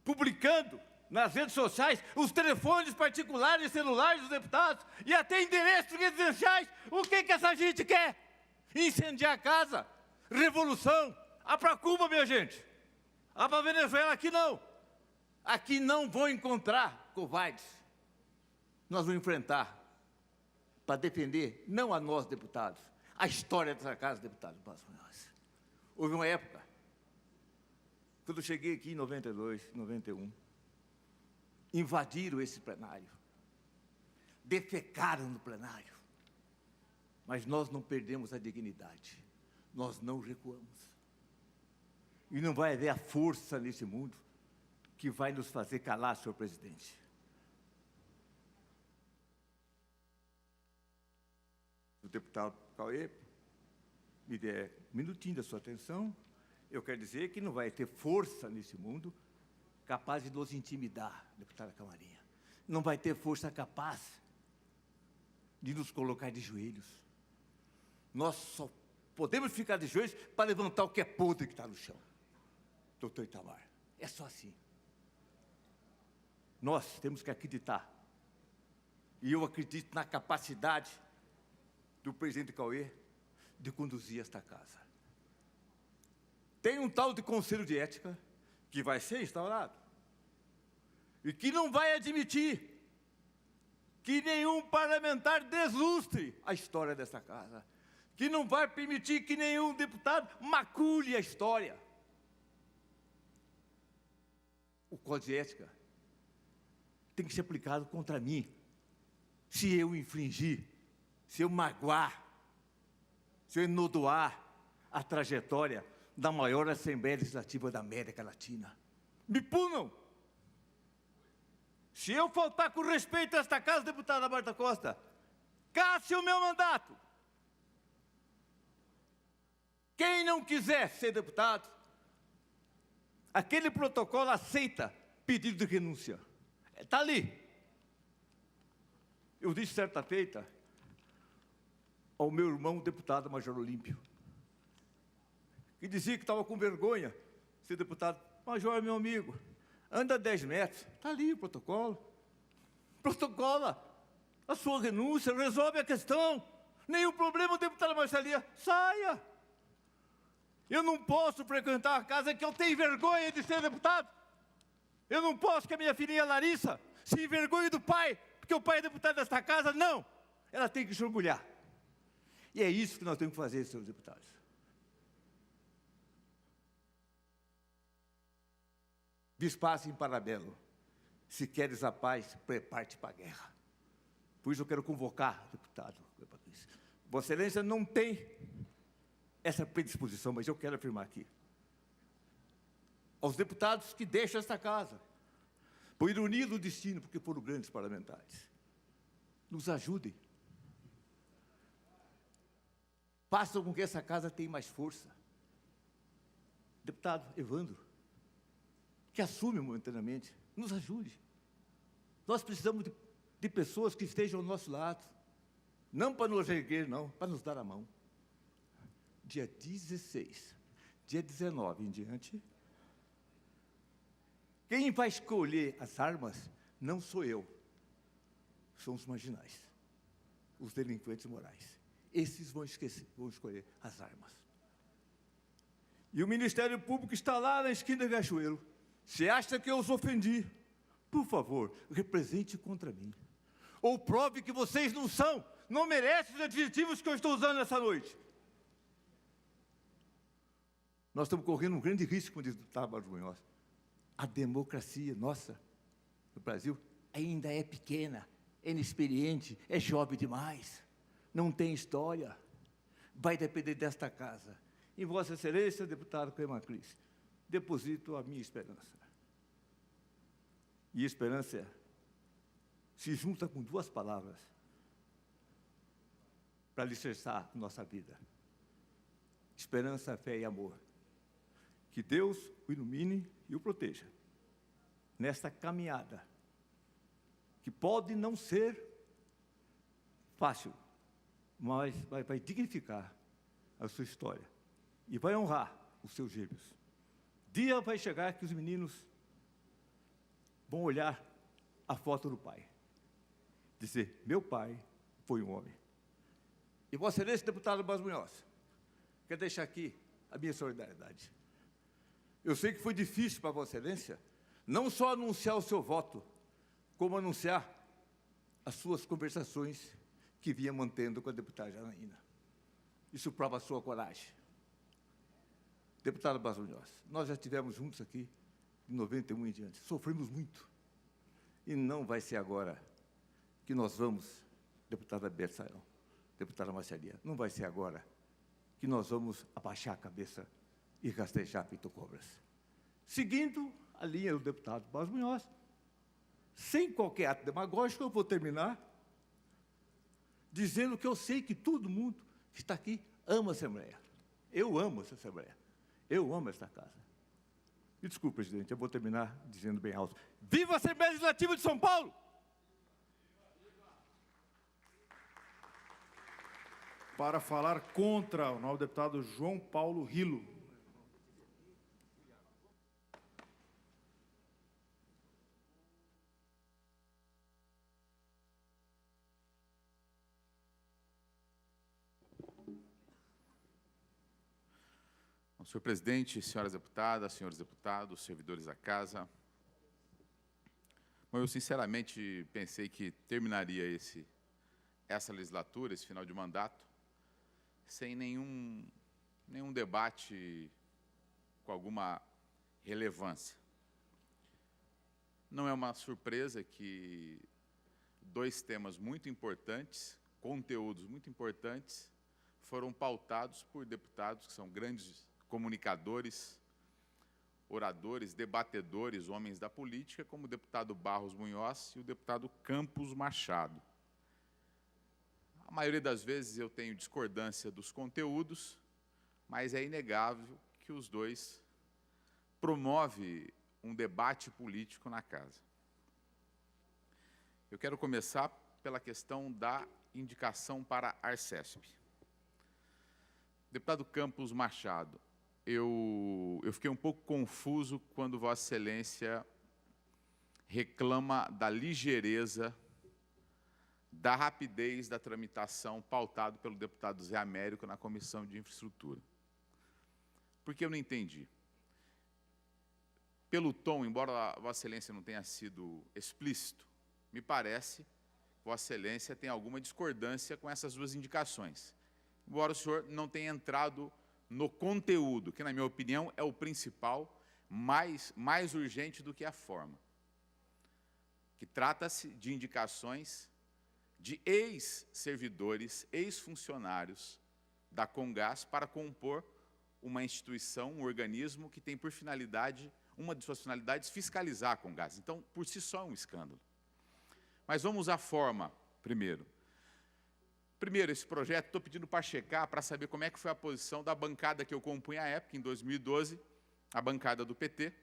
Publicando nas redes sociais os telefones particulares e celulares dos deputados e até endereços residenciais. O que essa gente quer? Incendiar a casa? Revolução? Ah, para Cuba, minha gente. Ah, para Venezuela, aqui não. Aqui não vão encontrar covardes. Nós vamos enfrentar para defender, não a nós, deputados, a história dessa casa, deputado Barros Munhoz. Houve uma época, quando eu cheguei aqui em 92, 91, invadiram esse plenário, defecaram no plenário, mas nós não perdemos a dignidade, nós não recuamos. E não vai haver a força nesse mundo que vai nos fazer calar, senhor presidente. O deputado Cauê me der um minutinho da sua atenção, eu quero dizer que não vai ter força nesse mundo capaz de nos intimidar, deputada Camarinha. Não vai ter força capaz de nos colocar de joelhos. Nós só podemos ficar de joelhos para levantar o que é podre que está no chão. Doutor Itamar, é só assim. Nós temos que acreditar. E eu acredito na capacidade do presidente Cauê de conduzir esta casa. Tem um tal de Conselho de Ética que vai ser instaurado e que não vai admitir que nenhum parlamentar deslustre a história dessa casa, que não vai permitir que nenhum deputado macule a história. O Código de Ética tem que ser aplicado contra mim. Se eu infringir, se eu magoar, se eu enodoar a trajetória da maior Assembleia Legislativa da América Latina. Me punam! Se eu faltar com respeito a esta casa, deputada Marta Costa, casse o meu mandato. Quem não quiser ser deputado, aquele protocolo aceita pedido de renúncia. Está ali. Eu disse certa feita ao meu irmão, deputado Major Olímpio, que dizia que estava com vergonha de ser deputado. Major, meu amigo, anda 10 metros, está ali o protocolo. Protocola a sua renúncia, resolve a questão. Nenhum problema, deputada Marcelinha, saia. Eu não posso frequentar a casa que eu tenho vergonha de ser deputado. Eu não posso que a minha filhinha Larissa se envergonhe do pai, porque o pai é deputado desta casa, não. Ela tem que se orgulhar. E é isso que nós temos que fazer, senhores deputados. Despace em parabelo. Se queres a paz, prepare-te para a guerra. Por isso eu quero convocar, deputado, Vossa Excelência não tem essa predisposição, mas eu quero afirmar aqui. Aos deputados que deixam esta casa, por ironia do destino, porque foram grandes parlamentares, nos ajudem. Façam com que essa casa tenha mais força. Deputado Evandro, que assume momentaneamente, nos ajude. Nós precisamos de pessoas que estejam ao nosso lado, não para nos erguer, não, para nos dar a mão. Dia 16, dia 19 em diante, quem vai escolher as armas não sou eu, são os marginais, os delinquentes morais. Esses vão escolher as armas. E o Ministério Público está lá na esquina da Riachuelo. Se acha que eu os ofendi, por favor, represente contra mim. Ou prove que vocês não merecem os adjetivos que eu estou usando nessa noite. Nós estamos correndo um grande risco, como diz o deputado Barros Munhoz. A democracia nossa, no Brasil, ainda é pequena, é inexperiente, é jovem demais, não tem história. Vai depender desta casa. Em Vossa Excelência, deputado Cleman Cris, deposito a minha esperança. E esperança se junta com duas palavras para alicerçar nossa vida. Esperança, fé e amor. Que Deus o ilumine e o proteja nesta caminhada, que pode não ser fácil, mas vai dignificar a sua história e vai honrar os seus gêmeos. Dia vai chegar que os meninos vão olhar a foto do pai, dizer, meu pai foi um homem. E Vossa Excelência, deputado Barros Munhoz, quero deixar aqui a minha solidariedade. Eu sei que foi difícil para Vossa Excelência não só anunciar o seu voto, como anunciar as suas conversações que vinha mantendo com a deputada Janaína. Isso prova a sua coragem. Deputado Barros Munhoz, nós já estivemos juntos aqui, de 91 em diante, sofremos muito. E não vai ser agora que nós vamos, deputada Berçaião, deputada Marcelinha, não vai ser agora que nós vamos abaixar a cabeça e rastejar feito cobras. Seguindo a linha do deputado Barros Munhoz, sem qualquer ato demagógico, eu vou terminar dizendo que eu sei que todo mundo que está aqui ama a Assembleia. Eu amo essa Assembleia. Eu amo esta casa. E desculpe, presidente, eu vou terminar dizendo bem alto. Viva a Assembleia Legislativa de São Paulo! Para falar contra o novo deputado João Paulo Rilo. Senhor presidente, senhoras deputadas, senhores deputados, servidores da casa, bom, eu sinceramente pensei que terminaria essa legislatura, esse final de mandato, sem nenhum debate com alguma relevância. Não é uma surpresa que dois temas muito importantes, conteúdos muito importantes, foram pautados por deputados que são grandes comunicadores, oradores, debatedores, homens da política, como o deputado Barros Munhoz e o deputado Campos Machado. A maioria das vezes eu tenho discordância dos conteúdos, mas é inegável que os dois promovem um debate político na casa. Eu quero começar pela questão da indicação para a Arcesp. Deputado Campos Machado, eu fiquei um pouco confuso quando Vossa Excelência reclama da ligeireza, da rapidez da tramitação pautado pelo deputado Zé Américo na Comissão de Infraestrutura. Por que eu não entendi? Pelo tom, embora Vossa Excelência não tenha sido explícito, me parece que Vossa Excelência tem alguma discordância com essas duas indicações. Embora o senhor não tenha entrado no conteúdo, que, na minha opinião, é o principal, mais urgente do que a forma. Que trata-se de indicações de ex-servidores, ex-funcionários da Comgás para compor uma instituição, um organismo que tem por finalidade, uma de suas finalidades, fiscalizar a Comgás. Então, por si só, é um escândalo. Mas vamos à forma, primeiro. Primeiro, esse projeto, estou pedindo para checar, para saber como é que foi a posição da bancada que eu compunha à época, em 2012, a bancada do PT,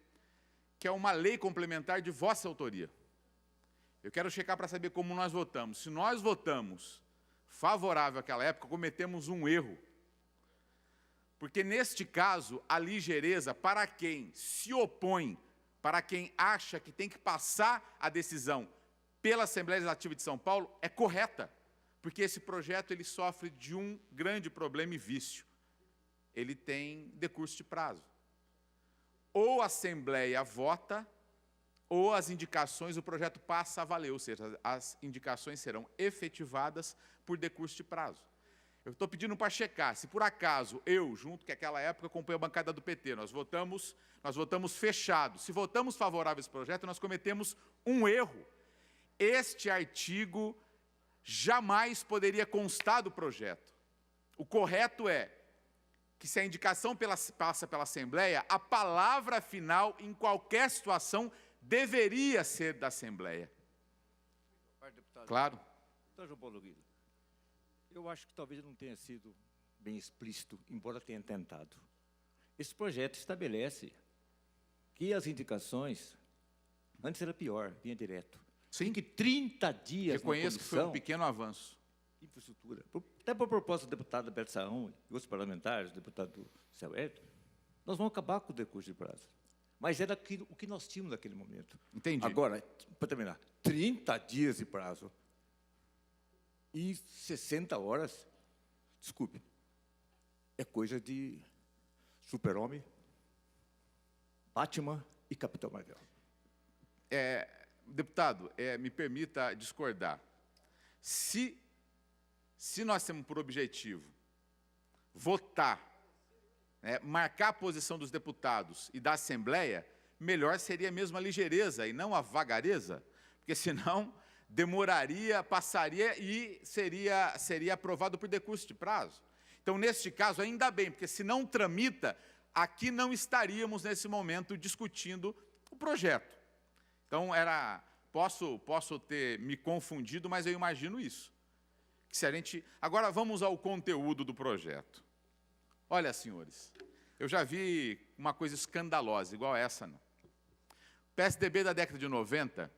que é uma lei complementar de vossa autoria. Eu quero checar para saber como nós votamos. Se nós votamos favorável àquela época, cometemos um erro. Porque, neste caso, a ligeireza, para quem se opõe, para quem acha que tem que passar a decisão pela Assembleia Legislativa de São Paulo, é correta. Porque esse projeto ele sofre de um grande problema e vício. Ele tem decurso de prazo. Ou a Assembleia vota, ou as indicações, o projeto passa a valer, ou seja, as indicações serão efetivadas por decurso de prazo. Eu estou pedindo para checar, se por acaso eu, junto que naquela época acompanho a bancada do PT, nós votamos fechado. Se votamos favorável a esse projeto, nós cometemos um erro. Este artigo jamais poderia constar do projeto. O correto é que, se a indicação passa pela Assembleia, a palavra final, em qualquer situação, deveria ser da Assembleia. Claro. Então, João Paulo Guido, eu acho que talvez não tenha sido bem explícito, embora tenha tentado. Esse projeto estabelece que as indicações, antes era pior, vinha direto. Sim. Que 30 dias reconheço que foi um pequeno avanço. Infraestrutura. Até por proposta do deputado Alberto Saão e outros parlamentares, do deputado Celso, nós vamos acabar com o decurso de prazo. Mas era o que nós tínhamos naquele momento. Entendi. Agora, para terminar, 30 dias de prazo e 60 horas, desculpe, é coisa de Super-Homem, Batman e Capitão Marvel. Deputado, me permita discordar. Se nós temos por objetivo votar, marcar a posição dos deputados e da Assembleia, melhor seria mesmo a ligeireza e não a vagareza, porque senão demoraria, passaria e seria aprovado por decurso de prazo. Então, neste caso, ainda bem, porque se não tramita, aqui não estaríamos nesse momento discutindo o projeto. Então, posso ter me confundido, mas eu imagino isso. Que se a gente... Agora, vamos ao conteúdo do projeto. Olha, senhores, eu já vi uma coisa escandalosa, igual essa, não. O PSDB da década de 90,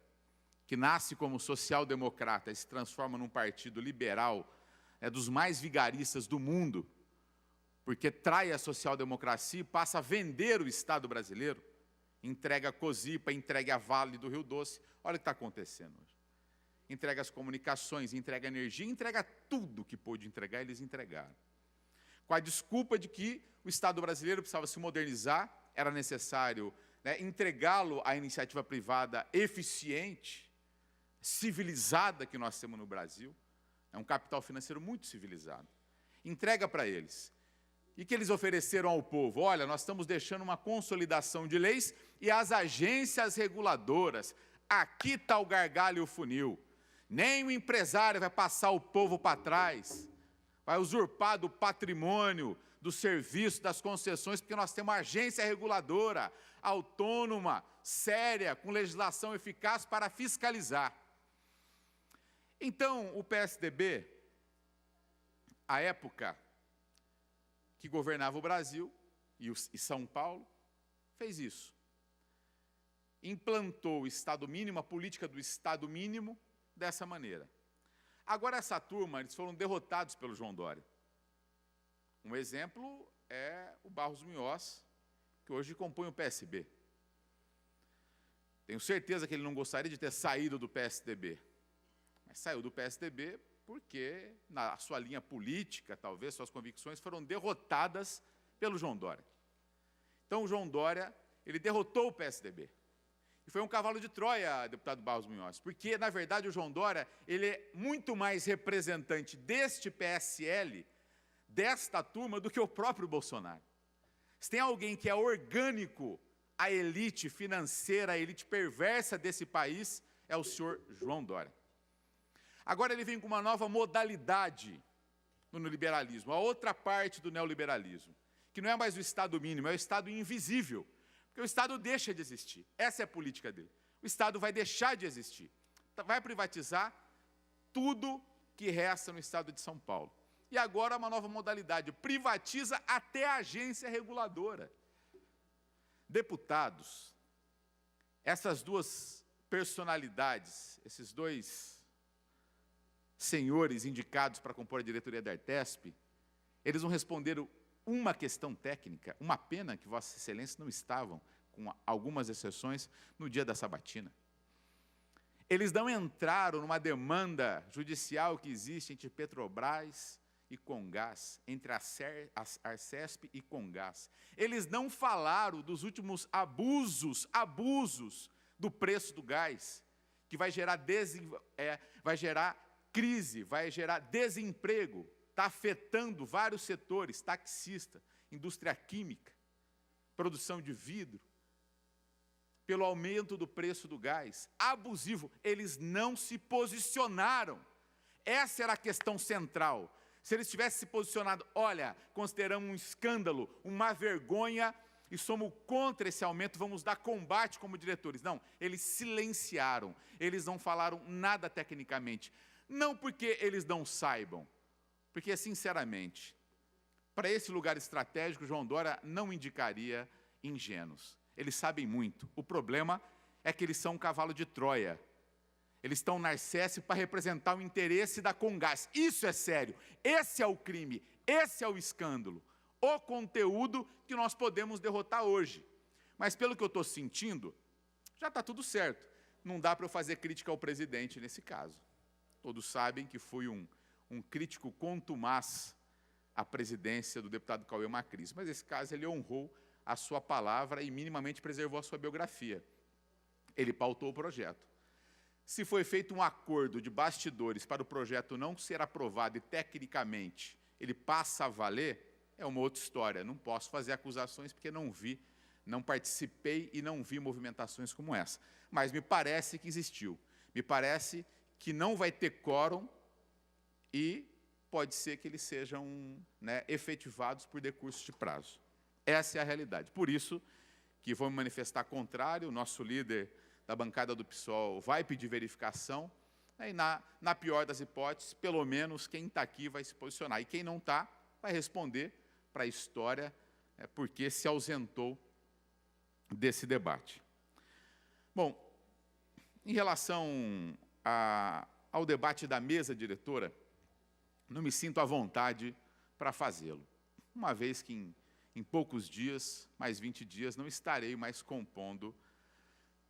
que nasce como social-democrata e se transforma num partido liberal, dos mais vigaristas do mundo, porque trai a social-democracia e passa a vender o Estado brasileiro, entrega a Cosipa, entrega a Vale do Rio Doce. Olha o que está acontecendo hoje. Entrega as comunicações, entrega a energia, entrega tudo que pôde entregar, eles entregaram. Com a desculpa de que o Estado brasileiro precisava se modernizar, era necessário entregá-lo à iniciativa privada eficiente, civilizada que nós temos no Brasil. É um capital financeiro muito civilizado. Entrega para eles. E que eles ofereceram ao povo? Olha, nós estamos deixando uma consolidação de leis e as agências reguladoras, Aqui está o gargalho e o funil. Nem o empresário vai passar o povo para trás, vai usurpar do patrimônio, do serviço, das concessões, porque nós temos uma agência reguladora, autônoma, séria, com legislação eficaz para fiscalizar. Então, o PSDB, à época que governava o Brasil e São Paulo, fez isso. Implantou o Estado mínimo, a política do Estado mínimo, dessa maneira. Agora, essa turma, eles foram derrotados pelo João Dória. Um exemplo é o Barros Munhoz, que hoje compõe o PSB. Tenho certeza que ele não gostaria de ter saído do PSDB, mas saiu do PSDB porque, na sua linha política, talvez, suas convicções foram derrotadas pelo João Dória. Então, o João Dória, ele derrotou o PSDB. E foi um cavalo de Troia, deputado Barros Munhoz, porque, na verdade, o João Dória, ele é muito mais representante deste PSL, desta turma, do que o próprio Bolsonaro. Se tem alguém que é orgânico à elite financeira, à elite perversa desse país, é o senhor João Dória. Agora ele vem com uma nova modalidade no neoliberalismo, a outra parte do neoliberalismo, que não é mais o Estado mínimo, é o Estado invisível. Porque o Estado deixa de existir. Essa é a política dele. O Estado vai deixar de existir. Vai privatizar tudo que resta no Estado de São Paulo. E agora uma nova modalidade, privatiza até a agência reguladora. Deputados, essas duas personalidades, esses dois senhores indicados para compor a diretoria da Artesp, eles não responderam uma questão técnica, uma pena que Vossa Excelência não estavam, com algumas exceções, no dia da sabatina. Eles não entraram numa demanda judicial que existe entre Petrobras e Comgás, entre a Arcesp e Comgás. Eles não falaram dos últimos abusos do preço do gás, que vai gerar crise, vai gerar desemprego, está afetando vários setores, taxista, indústria química, produção de vidro, pelo aumento do preço do gás, abusivo. Eles não se posicionaram. Essa era a questão central. Se eles tivessem se posicionado, olha, consideramos um escândalo, uma vergonha, e somos contra esse aumento, vamos dar combate como diretores. Não, eles silenciaram, eles não falaram nada tecnicamente. Não porque eles não saibam, porque, sinceramente, para esse lugar estratégico, João Dória não indicaria ingênuos. Eles sabem muito. O problema é que eles são um cavalo de Troia. Eles estão na Arcesp para representar o interesse da Comgás. Isso é sério. Esse é o crime. Esse é o escândalo. O conteúdo que nós podemos derrotar hoje. Mas, pelo que eu estou sentindo, já está tudo certo. Não dá para eu fazer crítica ao presidente nesse caso. Todos sabem que fui um crítico contumaz à presidência do deputado Cauê Macris. Mas, nesse caso, ele honrou a sua palavra e minimamente preservou a sua biografia. Ele pautou o projeto. Se foi feito um acordo de bastidores para o projeto não ser aprovado e, tecnicamente, ele passa a valer, é uma outra história. Não posso fazer acusações porque não vi, não participei e não vi movimentações como essa. Mas me parece que existiu. Me parece que não vai ter quórum e pode ser que eles sejam efetivados por decurso de prazo. Essa é a realidade. Por isso que vou me manifestar contrário, o nosso líder da bancada do PSOL vai pedir verificação, e na pior das hipóteses, pelo menos quem está aqui vai se posicionar. E quem não está, vai responder para a história porque se ausentou desse debate. Bom, em relação ao debate da mesa diretora, não me sinto à vontade para fazê-lo, uma vez que em poucos dias, mais 20 dias, não estarei mais compondo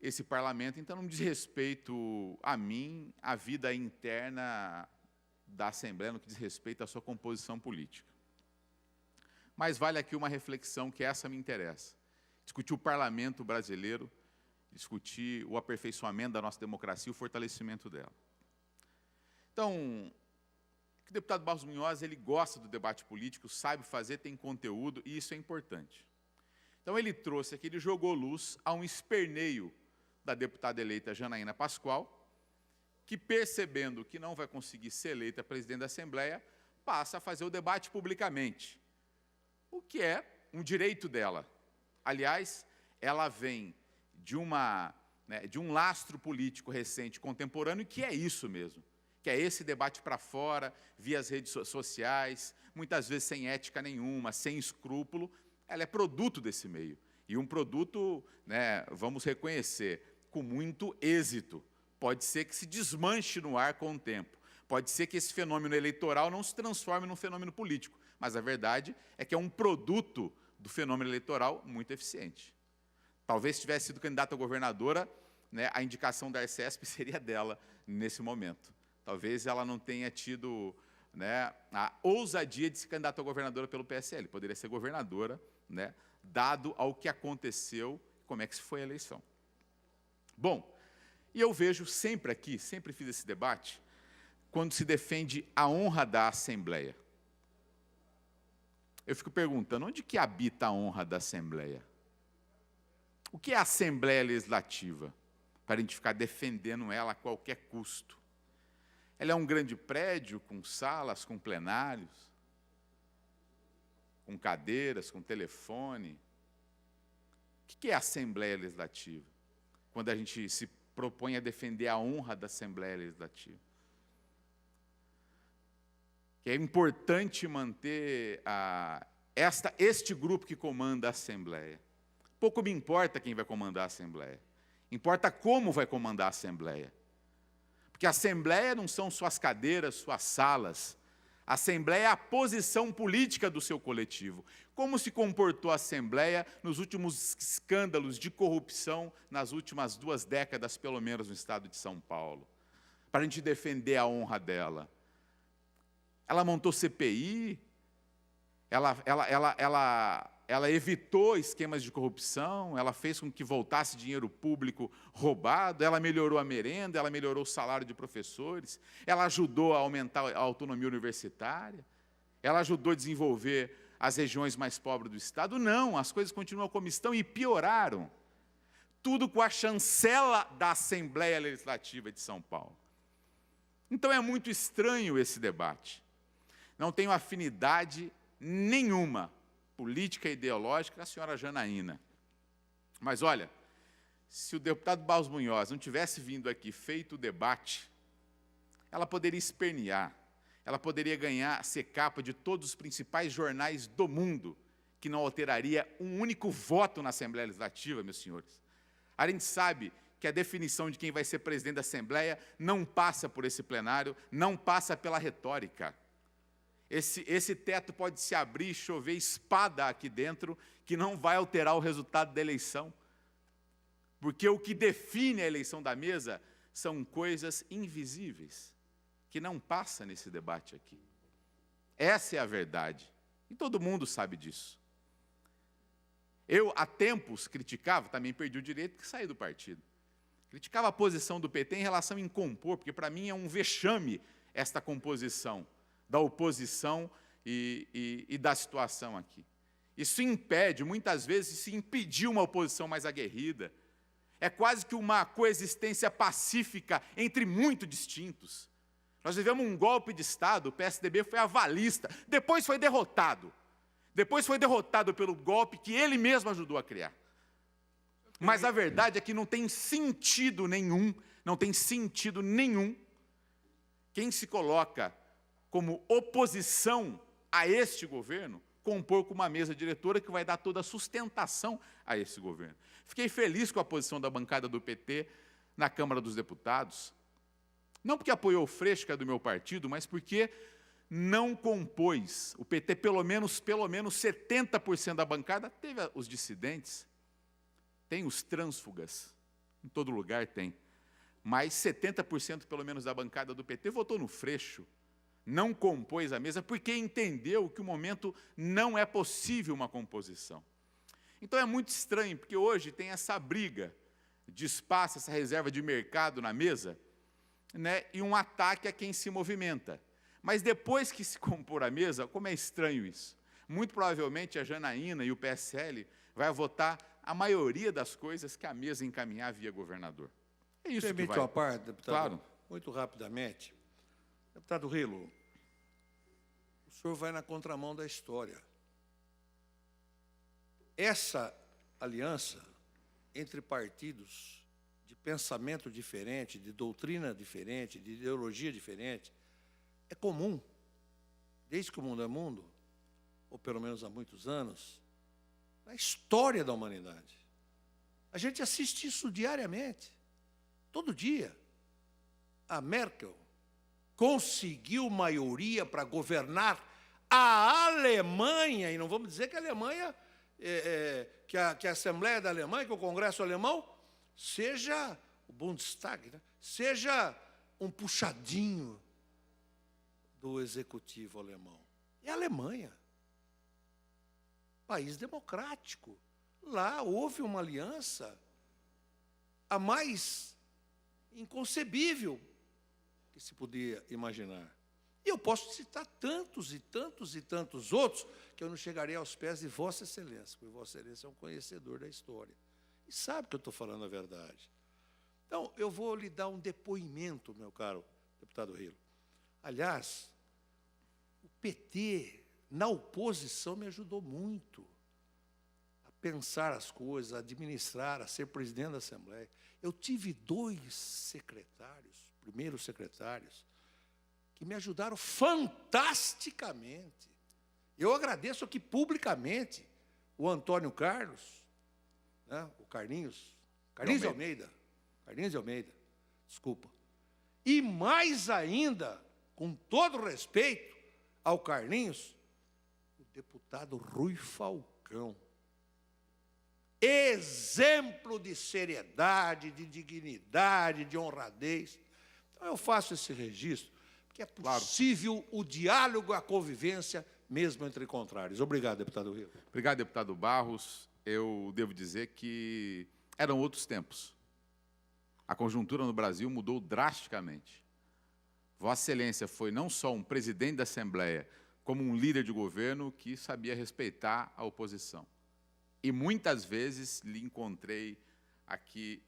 esse parlamento, então não diz respeito a mim, a vida interna da Assembleia, no que diz respeito à sua composição política. Mas vale aqui uma reflexão que essa me interessa. Discutir o parlamento brasileiro, discutir o aperfeiçoamento da nossa democracia e o fortalecimento dela. Então, o deputado Barros Munhoz, ele gosta do debate político, sabe fazer, tem conteúdo, e isso é importante. Então, ele trouxe aqui, ele jogou luz a um esperneio da deputada eleita Janaína Pascoal, que, percebendo que não vai conseguir ser eleita presidente da Assembleia, passa a fazer o debate publicamente, o que é um direito dela. Aliás, ela vem de um lastro político recente, contemporâneo, que é isso mesmo, que é esse debate para fora, via as redes sociais, muitas vezes sem ética nenhuma, sem escrúpulo. Ela é produto desse meio, e um produto, vamos reconhecer, com muito êxito. Pode ser que se desmanche no ar com o tempo, pode ser que esse fenômeno eleitoral não se transforme num fenômeno político, mas a verdade é que é um produto do fenômeno eleitoral muito eficiente. Talvez se tivesse sido candidata a governadora, a indicação da Arcesp seria dela nesse momento. Talvez ela não tenha tido a ousadia de se candidatar a governadora pelo PSL. Poderia ser governadora, dado ao que aconteceu, como é que se foi a eleição. Bom, e eu vejo sempre aqui, sempre fiz esse debate, quando se defende a honra da Assembleia. Eu fico perguntando, onde que habita a honra da Assembleia? O que é a Assembleia Legislativa? Para a gente ficar defendendo ela a qualquer custo. Ela é um grande prédio com salas, com plenários, com cadeiras, com telefone. O que é a Assembleia Legislativa? Quando a gente se propõe a defender a honra da Assembleia Legislativa. Que é importante manter este grupo que comanda a Assembleia. Pouco me importa quem vai comandar a Assembleia. Importa como vai comandar a Assembleia. Porque a Assembleia não são suas cadeiras, suas salas. A Assembleia é a posição política do seu coletivo. Como se comportou a Assembleia nos últimos escândalos de corrupção, nas últimas 2 décadas, pelo menos, no estado de São Paulo? Para a gente defender a honra dela. Ela montou CPI, ela evitou esquemas de corrupção, ela fez com que voltasse dinheiro público roubado, ela melhorou a merenda, ela melhorou o salário de professores, ela ajudou a aumentar a autonomia universitária, ela ajudou a desenvolver as regiões mais pobres do Estado. Não, as coisas continuam como estão e pioraram. Tudo com a chancela da Assembleia Legislativa de São Paulo. Então é muito estranho esse debate. Não tenho afinidade nenhuma política e ideológica com a senhora Janaína. Mas, olha, se o deputado Barros Munhoz não tivesse vindo aqui feito o debate, ela poderia espernear, ela poderia ser capa de todos os principais jornais do mundo, que não alteraria um único voto na Assembleia Legislativa, meus senhores. A gente sabe que a definição de quem vai ser presidente da Assembleia não passa por esse plenário, não passa pela retórica. Esse teto pode se abrir e chover espada aqui dentro, que não vai alterar o resultado da eleição. Porque o que define a eleição da mesa são coisas invisíveis, que não passa nesse debate aqui. Essa é a verdade. E todo mundo sabe disso. Eu, há tempos, criticava, também perdi o direito de sair do partido. Criticava a posição do PT em relação a compor, porque para mim é um vexame esta composição da oposição e da situação aqui. Isso impede, muitas vezes, se impediu uma oposição mais aguerrida. É quase que uma coexistência pacífica entre muito distintos. Nós vivemos um golpe de Estado, o PSDB foi avalista, depois foi derrotado. Depois foi derrotado pelo golpe que ele mesmo ajudou a criar. Mas a verdade é que não tem sentido nenhum, quem se coloca como oposição a este governo, compor com uma mesa diretora que vai dar toda a sustentação a esse governo. Fiquei feliz com a posição da bancada do PT na Câmara dos Deputados, não porque apoiou o Freixo, que é do meu partido, mas porque não compôs. O PT, pelo menos 70% da bancada, teve os dissidentes, tem os trânsfugas, em todo lugar tem, mas 70% pelo menos da bancada do PT votou no Freixo, não compôs a mesa, porque entendeu que o momento não é possível uma composição. Então é muito estranho, porque hoje tem essa briga de espaço, essa reserva de mercado na mesa, e um ataque a quem se movimenta. Mas depois que se compor a mesa, como é estranho isso? Muito provavelmente a Janaína e o PSL vai votar a maioria das coisas que a mesa encaminhar via governador. É isso que Permite vai. uma parte, deputado? Claro. Muito rapidamente. Deputado Rilo, o senhor vai na contramão da história. Essa aliança entre partidos de pensamento diferente, de doutrina diferente, de ideologia diferente, é comum, desde que o mundo é mundo, ou pelo menos há muitos anos, na história da humanidade. A gente assiste isso diariamente, todo dia. A Merkel conseguiu maioria para governar a Alemanha, e não vamos dizer que a Alemanha, que a Assembleia da Alemanha, que o Congresso Alemão, seja o Bundestag, né? Seja um puxadinho do executivo alemão. É a Alemanha, país democrático. Lá houve uma aliança a mais inconcebível que se podia imaginar. E eu posso citar tantos e tantos e tantos outros que eu não chegarei aos pés de Vossa Excelência, porque Vossa Excelência é um conhecedor da história e sabe que eu estou falando a verdade. Então, eu vou lhe dar um depoimento, meu caro deputado Rilo. Aliás, o PT, na oposição, me ajudou muito a pensar as coisas, a administrar, a ser presidente da Assembleia. Eu tive 2 secretários, primeiros secretários, que me ajudaram fantasticamente. Eu agradeço aqui publicamente o Antônio Carlos, né, o Carlinhos de Almeida, desculpa. E mais ainda, com todo respeito ao Carlinhos, o deputado Rui Falcão. Exemplo de seriedade, de dignidade, de honradez. Então, eu faço esse registro, porque é possível o diálogo, a convivência, mesmo entre contrários. Obrigado, deputado Rilo. Obrigado, deputado Barros. Eu devo dizer que eram outros tempos. A conjuntura no Brasil mudou drasticamente. Vossa Excelência foi não só um presidente da Assembleia, como um líder de governo que sabia respeitar a oposição. E muitas vezes lhe encontrei aqui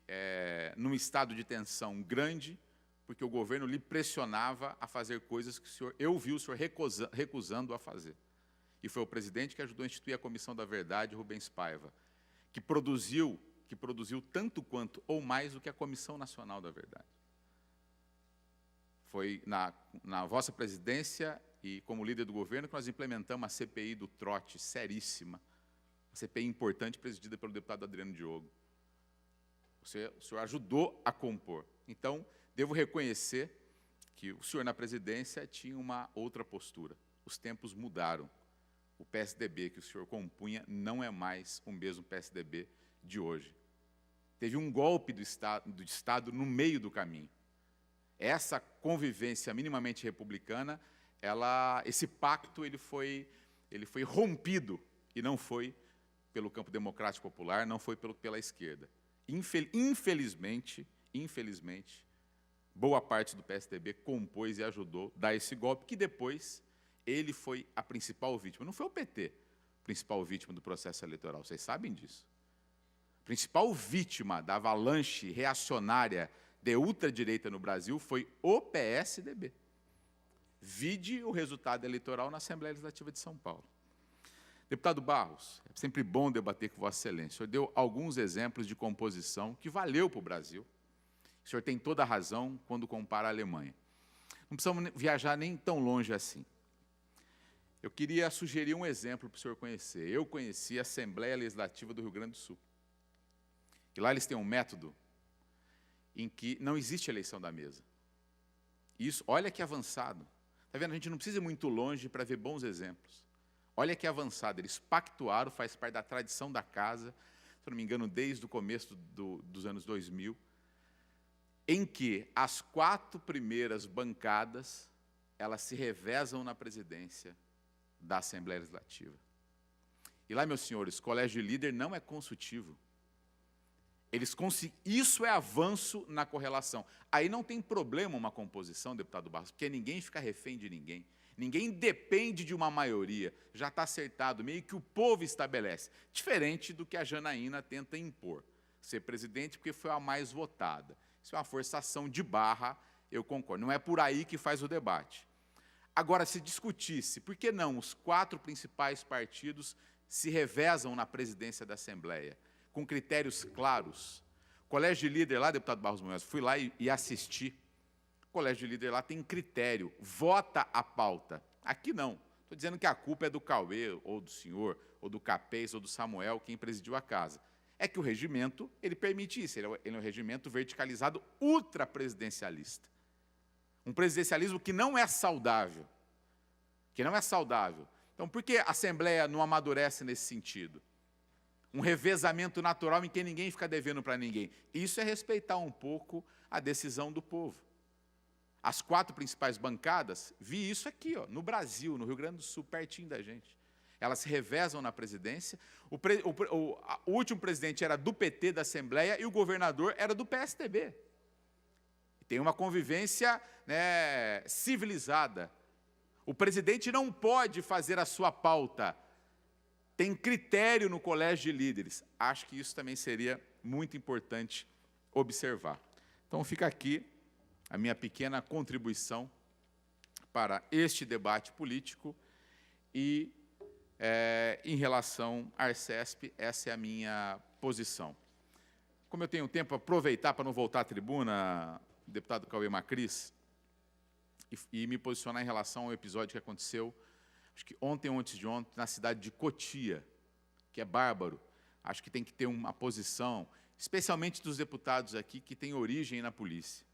num estado de tensão grande, porque o governo lhe pressionava a fazer coisas que eu vi o senhor recusando a fazer. E foi o presidente que ajudou a instituir a Comissão da Verdade, Rubens Paiva, que produziu tanto quanto ou mais do que a Comissão Nacional da Verdade. Foi na vossa presidência e como líder do governo que nós implementamos a CPI do trote, seríssima, uma CPI importante presidida pelo deputado Adriano Diogo. O senhor ajudou a compor. Então, devo reconhecer que o senhor na presidência tinha uma outra postura. Os tempos mudaram. O PSDB que o senhor compunha não é mais o mesmo PSDB de hoje. Teve um golpe do Estado no meio do caminho. Essa convivência minimamente republicana, esse pacto ele foi rompido, e não foi pelo campo democrático popular, não foi pela esquerda. Infelizmente, boa parte do PSDB compôs e ajudou a dar esse golpe, que depois ele foi a principal vítima. Não foi o PT a principal vítima do processo eleitoral, vocês sabem disso. A principal vítima da avalanche reacionária de ultradireita no Brasil foi o PSDB. Vide o resultado eleitoral na Assembleia Legislativa de São Paulo. Deputado Barros, é sempre bom debater com Vossa Excelência. O senhor deu alguns exemplos de composição que valeu para o Brasil. O senhor tem toda a razão quando compara a Alemanha. Não precisamos viajar nem tão longe assim. Eu queria sugerir um exemplo para o senhor conhecer. Eu conheci a Assembleia Legislativa do Rio Grande do Sul. E lá eles têm um método em que não existe eleição da mesa. Isso, olha que avançado. Está vendo? A gente não precisa ir muito longe para ver bons exemplos. Olha que avançado. Eles pactuaram, faz parte da tradição da casa, se não me engano, desde o começo dos anos 2000, em que as 4 primeiras bancadas, elas se revezam na presidência da Assembleia Legislativa. E lá, meus senhores, colégio de líder não é consultivo. Isso é avanço na correlação. Aí não tem problema uma composição, deputado Barros, porque ninguém fica refém de ninguém. Ninguém depende de uma maioria, já está acertado, meio que o povo estabelece. Diferente do que a Janaína tenta impor. Ser presidente porque foi a mais votada. Isso é uma forçação de barra, eu concordo. Não é por aí que faz o debate. Agora, se discutisse, por que não os 4 principais partidos se revezam na presidência da Assembleia, com critérios claros? O colégio de líder lá, deputado Barros Munhoz, fui lá e assisti. O colégio de líder lá tem critério, vota a pauta. Aqui não. Estou dizendo que a culpa é do Cauê, ou do senhor, ou do Capês, ou do Samuel, quem presidiu a casa. É que o regimento, ele permite isso, ele é um regimento verticalizado ultrapresidencialista. Um presidencialismo que não é saudável. Que não é saudável. Então, por que a Assembleia não amadurece nesse sentido? Um revezamento natural em que ninguém fica devendo para ninguém. Isso é respeitar um pouco a decisão do povo. As 4 principais bancadas, vi isso aqui, ó, no Brasil, no Rio Grande do Sul, pertinho da gente. Elas se revezam na presidência. O último presidente era do PT, da Assembleia, e o governador era do PSDB. Tem uma convivência, né, civilizada. O presidente não pode fazer a sua pauta. Tem critério no colégio de líderes. Acho que isso também seria muito importante observar. Então, fica aqui a minha pequena contribuição para este debate político e, em relação à Arcesp, essa é a minha posição. Como eu tenho tempo, aproveitar para não voltar à tribuna, deputado Cauê Macris, e me posicionar em relação ao episódio que aconteceu, acho que ontem ou antes de ontem, na cidade de Cotia, que é bárbaro. Acho que tem que ter uma posição, especialmente dos deputados aqui, que têm origem na polícia.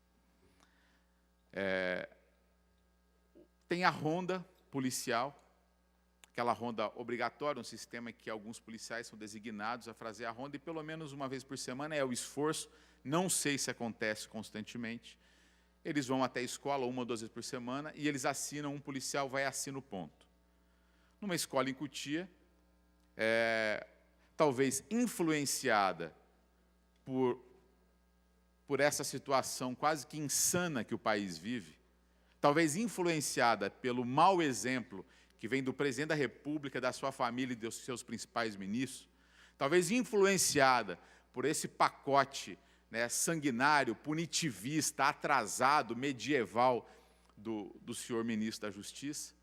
Tem a ronda policial, aquela ronda obrigatória, um sistema em que alguns policiais são designados a fazer a ronda, e pelo menos uma vez por semana é o esforço, não sei se acontece constantemente. Eles vão até a escola 1 ou 2 vezes por semana e eles assinam, um policial vai e assina o ponto. Numa escola em Cotia, talvez influenciada por essa situação quase que insana que o país vive, talvez influenciada pelo mau exemplo que vem do presidente da República, da sua família e dos seus principais ministros, talvez influenciada por esse pacote, né, sanguinário, punitivista, atrasado, medieval do senhor ministro da Justiça,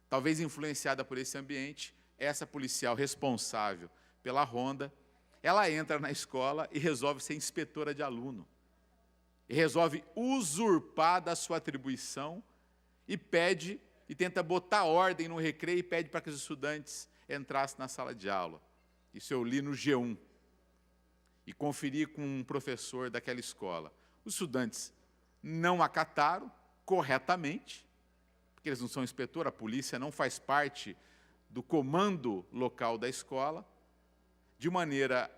talvez influenciada por esse ambiente, essa policial responsável pela ronda, ela entra na escola e resolve ser inspetora de aluno. E resolve usurpar da sua atribuição e pede, e tenta botar ordem no recreio e pede para que os estudantes entrassem na sala de aula. Isso eu li no G1. E conferi com um professor daquela escola. Os estudantes não acataram corretamente, porque eles não são inspetor, a polícia não faz parte do comando local da escola, de maneira,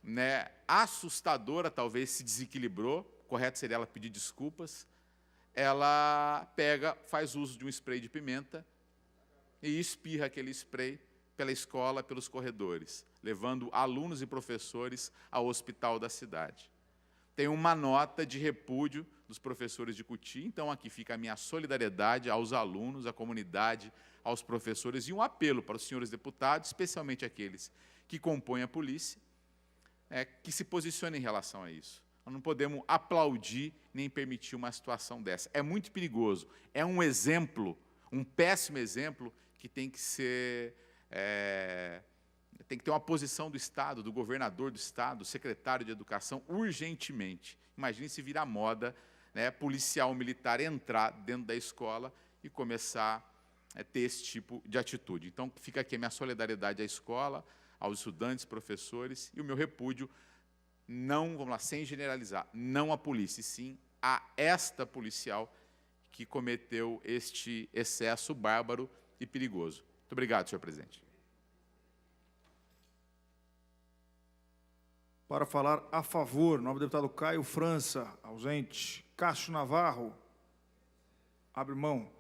né, assustadora, talvez se desequilibrou, correto seria ela pedir desculpas, ela pega, faz uso de um spray de pimenta e espirra aquele spray pela escola, pelos corredores, levando alunos e professores ao hospital da cidade. Tem uma nota de repúdio dos professores de Cotia, então aqui fica a minha solidariedade aos alunos, à comunidade, aos professores, e um apelo para os senhores deputados, especialmente aqueles que compõem a polícia, que se posicionem em relação a isso. Nós não podemos aplaudir nem permitir uma situação dessa. É muito perigoso. É um exemplo, um péssimo exemplo, que tem que ser... tem que ter uma posição do Estado, do governador do Estado, do secretário de Educação, urgentemente. Imagine se virar moda, né, policial militar entrar dentro da escola e começar a ter esse tipo de atitude. Então, fica aqui a minha solidariedade à escola, aos estudantes, professores, e o meu repúdio, não, vamos lá, sem generalizar, não à polícia, e sim a esta policial que cometeu este excesso bárbaro e perigoso. Muito obrigado, senhor presidente. Para falar a favor, novo deputado Caio França, ausente. Cássio Navarro, abre mão.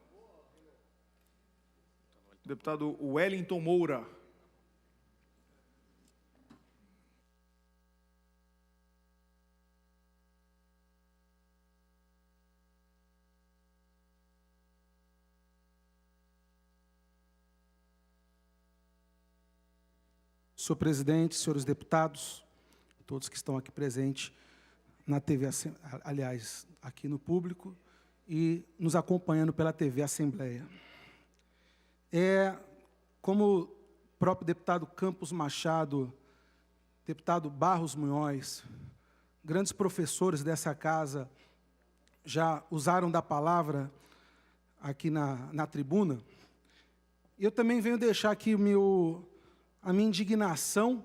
Deputado Wellington Moura. senhor presidente, senhores deputados, todos que estão aqui presentes na TV, aliás, aqui no público e nos acompanhando pela TV Assembleia. Como o próprio deputado Campos Machado, deputado Barros Munhoz, grandes professores dessa casa já usaram da palavra aqui na tribuna, eu também venho deixar aqui a minha indignação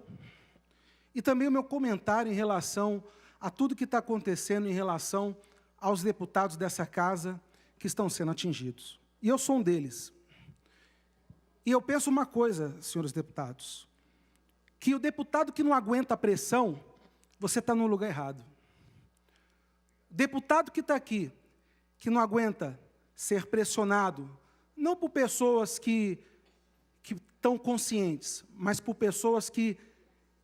e também o meu comentário em relação a tudo que está acontecendo em relação aos deputados dessa casa que estão sendo atingidos. E eu sou um deles. E eu penso uma coisa, senhores deputados, que o deputado que não aguenta a pressão, você está no lugar errado. O deputado que está aqui, que não aguenta ser pressionado, não por pessoas que estão conscientes, mas por pessoas que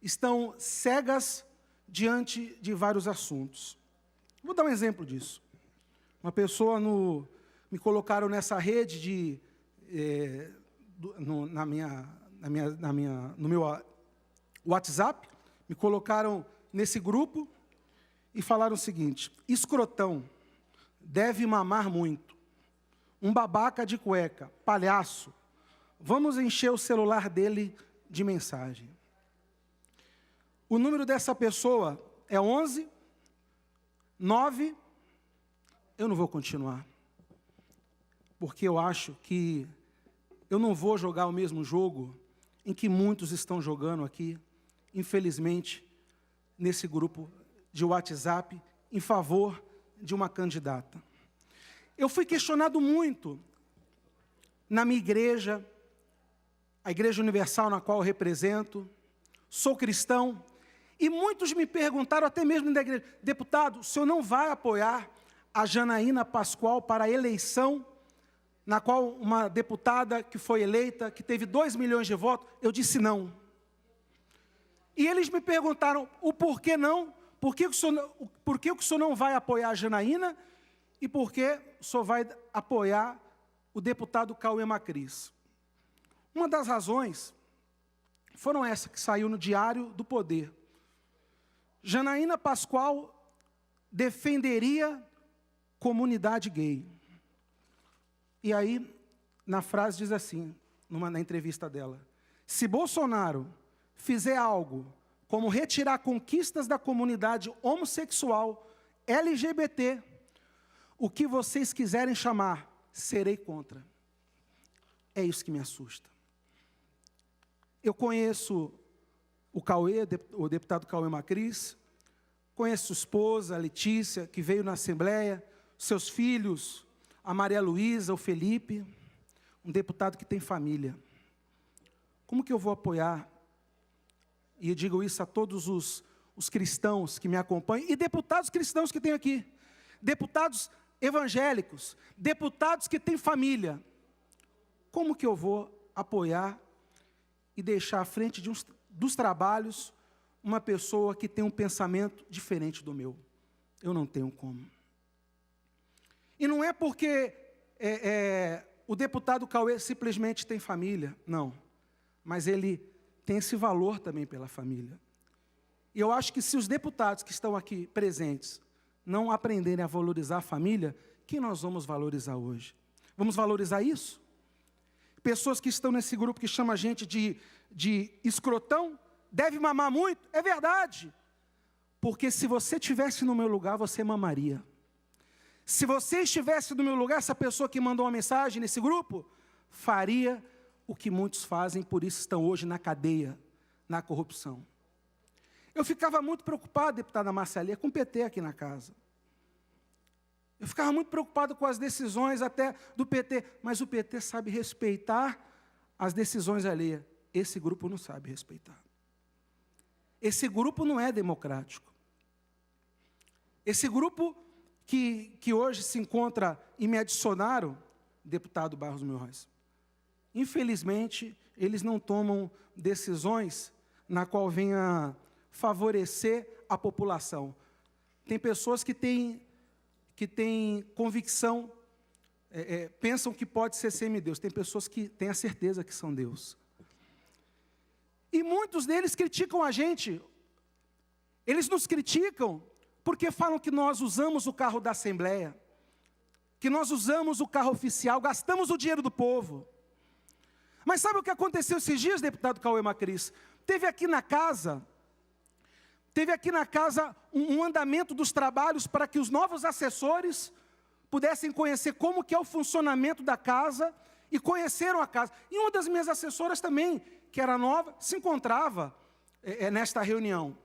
estão cegas diante de vários assuntos. Vou dar um exemplo disso. Uma pessoa me colocaram nessa rede no meu WhatsApp, me colocaram nesse grupo e falaram o seguinte: escrotão, deve mamar muito, um babaca de cueca, palhaço, vamos encher o celular dele de mensagem. O número dessa pessoa é 11 9. Eu não vou continuar, porque eu acho que eu não vou jogar o mesmo jogo em que muitos estão jogando aqui, infelizmente, nesse grupo de WhatsApp, em favor de uma candidata. Eu fui questionado muito na minha igreja, a Igreja Universal na qual eu represento, sou cristão, e muitos me perguntaram, até mesmo da igreja: deputado, o senhor não vai apoiar a Janaína Pascoal para a eleição, na qual uma deputada que foi eleita, que teve 2 milhões de votos? Eu disse não. E eles me perguntaram o porquê não, por que o senhor não vai apoiar a Janaína e por que o senhor vai apoiar o deputado Cauê Macris. Uma das razões foram essa que saiu no Diário do Poder. Janaína Pascoal defenderia comunidade gay. E aí, na frase diz assim, na entrevista dela: se Bolsonaro fizer algo como retirar conquistas da comunidade homossexual, LGBT, o que vocês quiserem chamar, serei contra. É isso que me assusta. Eu conheço o deputado Cauê Macris, conheço sua esposa, a Letícia, que veio na Assembleia, seus filhos, a Maria Luísa, o Felipe, um deputado que tem família. Como que eu vou apoiar? E eu digo isso a todos os cristãos que me acompanham, e deputados cristãos que tem aqui, deputados evangélicos, deputados que têm família. Como que eu vou apoiar e deixar à frente dos trabalhos uma pessoa que tem um pensamento diferente do meu? Eu não tenho como. E não é porque o deputado Cauê simplesmente tem família, não. Mas ele tem esse valor também pela família. E eu acho que se os deputados que estão aqui presentes não aprenderem a valorizar a família, quem nós vamos valorizar hoje? Vamos valorizar isso? Pessoas que estão nesse grupo que chama a gente de escrotão, deve mamar muito, é verdade. Porque se você estivesse no meu lugar, você mamaria. Se você estivesse no meu lugar, essa pessoa que mandou uma mensagem nesse grupo, faria o que muitos fazem, por isso estão hoje na cadeia, na corrupção. Eu ficava muito preocupado, deputada Marcelia, com o PT aqui na casa. Eu ficava muito preocupado com as decisões até do PT, mas o PT sabe respeitar as decisões alheias. Esse grupo não sabe respeitar. Esse grupo não é democrático. Esse grupo que hoje se encontra e me adicionaram, deputado Barros Munhoz, infelizmente, eles não tomam decisões na qual venha favorecer a população. Tem pessoas que têm convicção, pensam que pode ser semideus. Tem pessoas que têm a certeza que são Deus. E muitos deles criticam a gente. Eles nos criticam porque falam que nós usamos o carro da Assembleia, que nós usamos o carro oficial, gastamos o dinheiro do povo. Mas sabe o que aconteceu esses dias, deputado Cauê Macris? Teve aqui na casa um andamento dos trabalhos para que os novos assessores pudessem conhecer como que é o funcionamento da casa e conheceram a casa. E uma das minhas assessoras também, que era nova, se encontrava nesta reunião.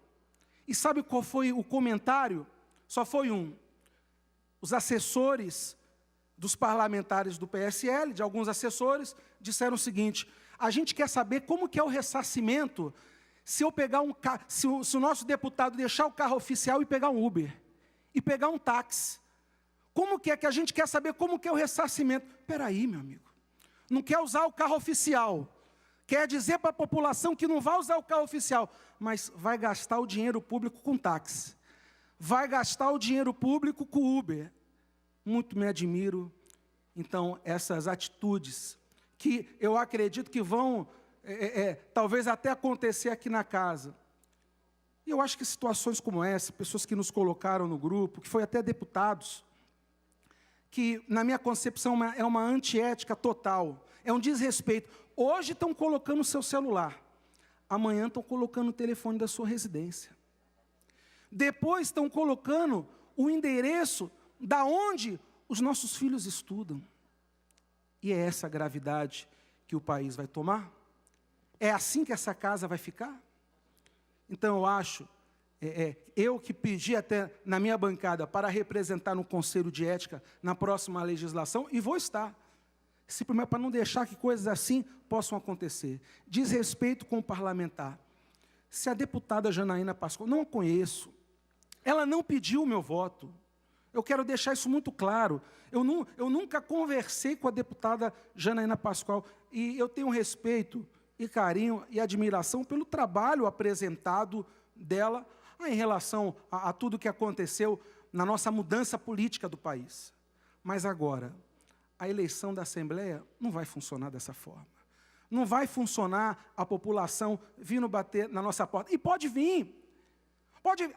E sabe qual foi o comentário? Só foi um. Os assessores dos parlamentares do PSL, de alguns assessores, disseram o seguinte: a gente quer saber como que é o ressarcimento se eu pegar se o nosso deputado deixar o carro oficial e pegar um Uber, e pegar um táxi. Como que é que a gente quer saber como que é o ressarcimento? Espera aí, meu amigo. Não quer usar o carro oficial. Quer dizer para a população que não vai usar o carro oficial, mas vai gastar o dinheiro público com táxi. Vai gastar o dinheiro público com Uber. Muito me admiro, então, essas atitudes, que eu acredito que vão, talvez até acontecer aqui na casa. E eu acho que situações como essa, pessoas que nos colocaram no grupo, que foi até deputados, que, na minha concepção, é uma antiética total, é um desrespeito. Hoje estão colocando o seu celular, amanhã estão colocando o telefone da sua residência. Depois estão colocando o endereço da onde os nossos filhos estudam. E é essa a gravidade que o país vai tomar? É assim que essa casa vai ficar? Então eu acho, eu que pedi até na minha bancada para representar no Conselho de Ética na próxima legislação, e vou estar, simplesmente para não deixar que coisas assim possam acontecer. Desrespeito com o parlamentar. Se a deputada Janaína Pascoal, não a conheço, ela não pediu o meu voto. Eu quero deixar isso muito claro. Eu nunca conversei com a deputada Janaína Pascoal, e eu tenho respeito e carinho e admiração pelo trabalho apresentado dela em relação a tudo que aconteceu na nossa mudança política do país. Mas agora, a eleição da Assembleia não vai funcionar dessa forma. Não vai funcionar a população vindo bater na nossa porta. E pode vir.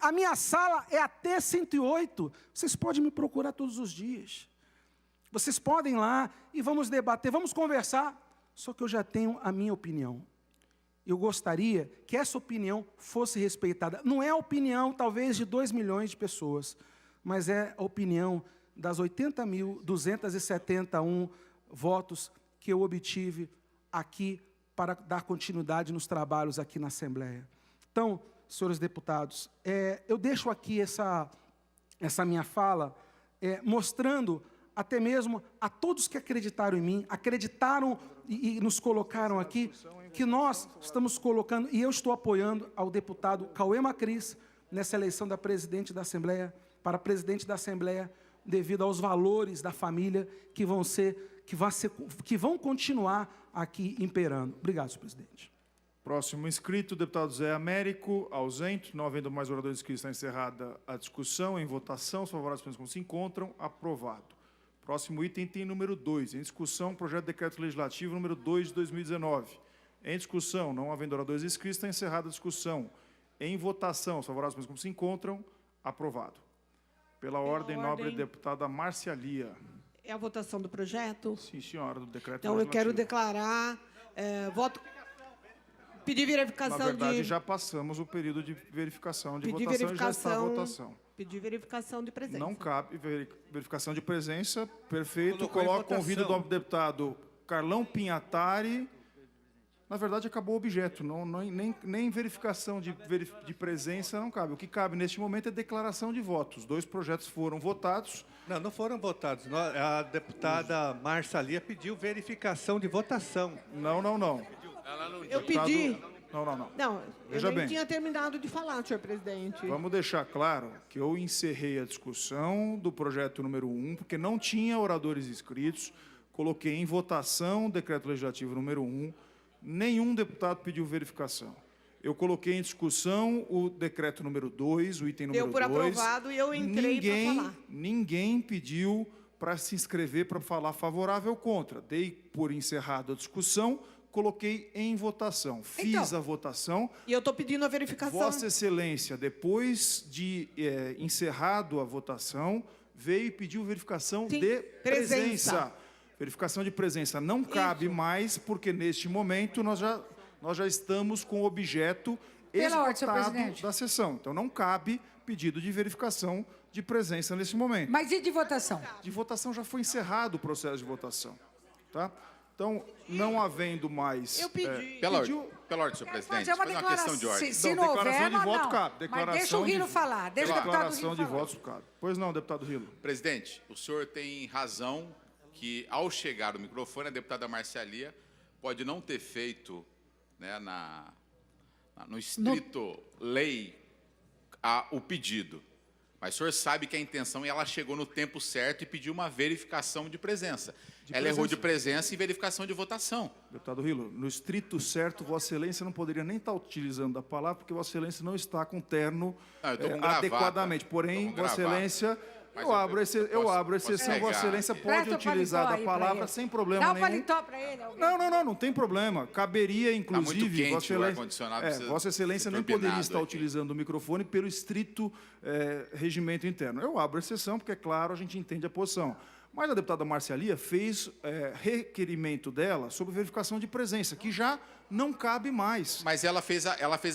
A minha sala é até 108. Vocês podem me procurar todos os dias. Vocês podem ir lá e vamos debater, vamos conversar. Só que eu já tenho a minha opinião. Eu gostaria que essa opinião fosse respeitada. Não é a opinião, talvez, de 2 milhões de pessoas, mas é a opinião das 80.271 votos que eu obtive aqui para dar continuidade nos trabalhos aqui na Assembleia. Então, senhores deputados, eu deixo aqui essa minha fala mostrando até mesmo a todos que acreditaram em mim, acreditaram e nos colocaram aqui, que nós estamos colocando, e eu estou apoiando ao deputado Cauê Macris nessa eleição da presidente da Assembleia, para presidente da Assembleia, devido aos valores da família que vão continuar aqui imperando. Obrigado, senhor presidente. Próximo inscrito, deputado Zé Américo, ausente. Não havendo mais oradores inscritos, está encerrada a discussão. Em votação, os favoráveis como se encontram, aprovado. Próximo item tem número 2. Em discussão, projeto de decreto legislativo número 2 de 2019. Em discussão, não havendo oradores inscritos, está encerrada a discussão. Em votação, os favoráveis como se encontram, aprovado. Pela ordem, nobre deputada Márcia Lia. É a votação do projeto? Sim, senhora, do decreto então, legislativo. Eu quero declarar voto... Pedir verificação de... Na verdade, já passamos o período de verificação de votação e já está a votação. Pedir verificação de presença. Não cabe verificação de presença. Perfeito. Convido o deputado Carlão Pinhatari. Na verdade, acabou o objeto. Nem verificação de presença não cabe. O que cabe neste momento é declaração de votos. 2 projetos foram votados. Não foram votados. A deputada Márcia Lia pediu verificação de votação. Não. Eu pedi... Não. Eu nem tinha terminado de falar, senhor presidente. Vamos deixar claro que eu encerrei a discussão do projeto número 1, porque não tinha oradores inscritos, coloquei em votação o decreto legislativo número 1, nenhum deputado pediu verificação. Eu coloquei em discussão o decreto número 2, o item número 2. Deu por aprovado e eu entrei para falar. Ninguém pediu para se inscrever para falar favorável ou contra. Dei por encerrada a discussão, coloquei em votação. Fiz a votação. E eu estou pedindo a verificação. Vossa Excelência, depois de encerrado a votação, veio e pediu verificação Sim, de presença. presença. Verificação de presença não cabe mais, porque neste momento nós já estamos com o objeto Pela ordem, senhor esgotado presidente. da sessão. Então não cabe pedido de verificação de presença nesse momento. Mas e de votação? De votação já foi encerrado o processo de votação. Tá? Então, não havendo mais... Eu pedi. Pela ordem, senhor presidente. Fazer uma Faz uma declaração. questão de ordem. Se Não, não declaração houver, de voto não. cabe. Mas Declaração deixa o Rilo de- falar. Deixa o deputado Declaração Rilo de falar. votos cabe. Pois não, deputado Rilo. Presidente, o senhor tem razão que, ao chegar o microfone, a deputada Marcialia pode não ter feito, né, no estrito lei, o pedido. Mas o senhor sabe que a intenção, ela chegou no tempo certo e pediu uma verificação de presença. Ela errou de presença e verificação de votação. Deputado Rilo, no estrito certo, Vossa Excelência não poderia nem estar utilizando a palavra, porque Vossa Excelência não está com terno Não, eu tô com gravata. adequadamente. Porém, Tô com Vossa gravata. Excelência, Mas eu abro exceção, posso Vossa Excelência pegar. pode Presta o utilizar paletó da aí pra palavra ele. sem problema Dá o nenhum. paletó para ele. alguém. Não tem problema. Caberia, inclusive, muito quente Vossa o Excelência, ar-condicionado, precisa Vossa Excelência ser nem poderia turbinado estar aqui. utilizando o microfone pelo estrito regimento interno. Eu abro exceção, porque, é claro, a gente entende a posição. Mas a deputada Marcialia fez requerimento dela sobre verificação de presença, que já não cabe mais. Mas ela fez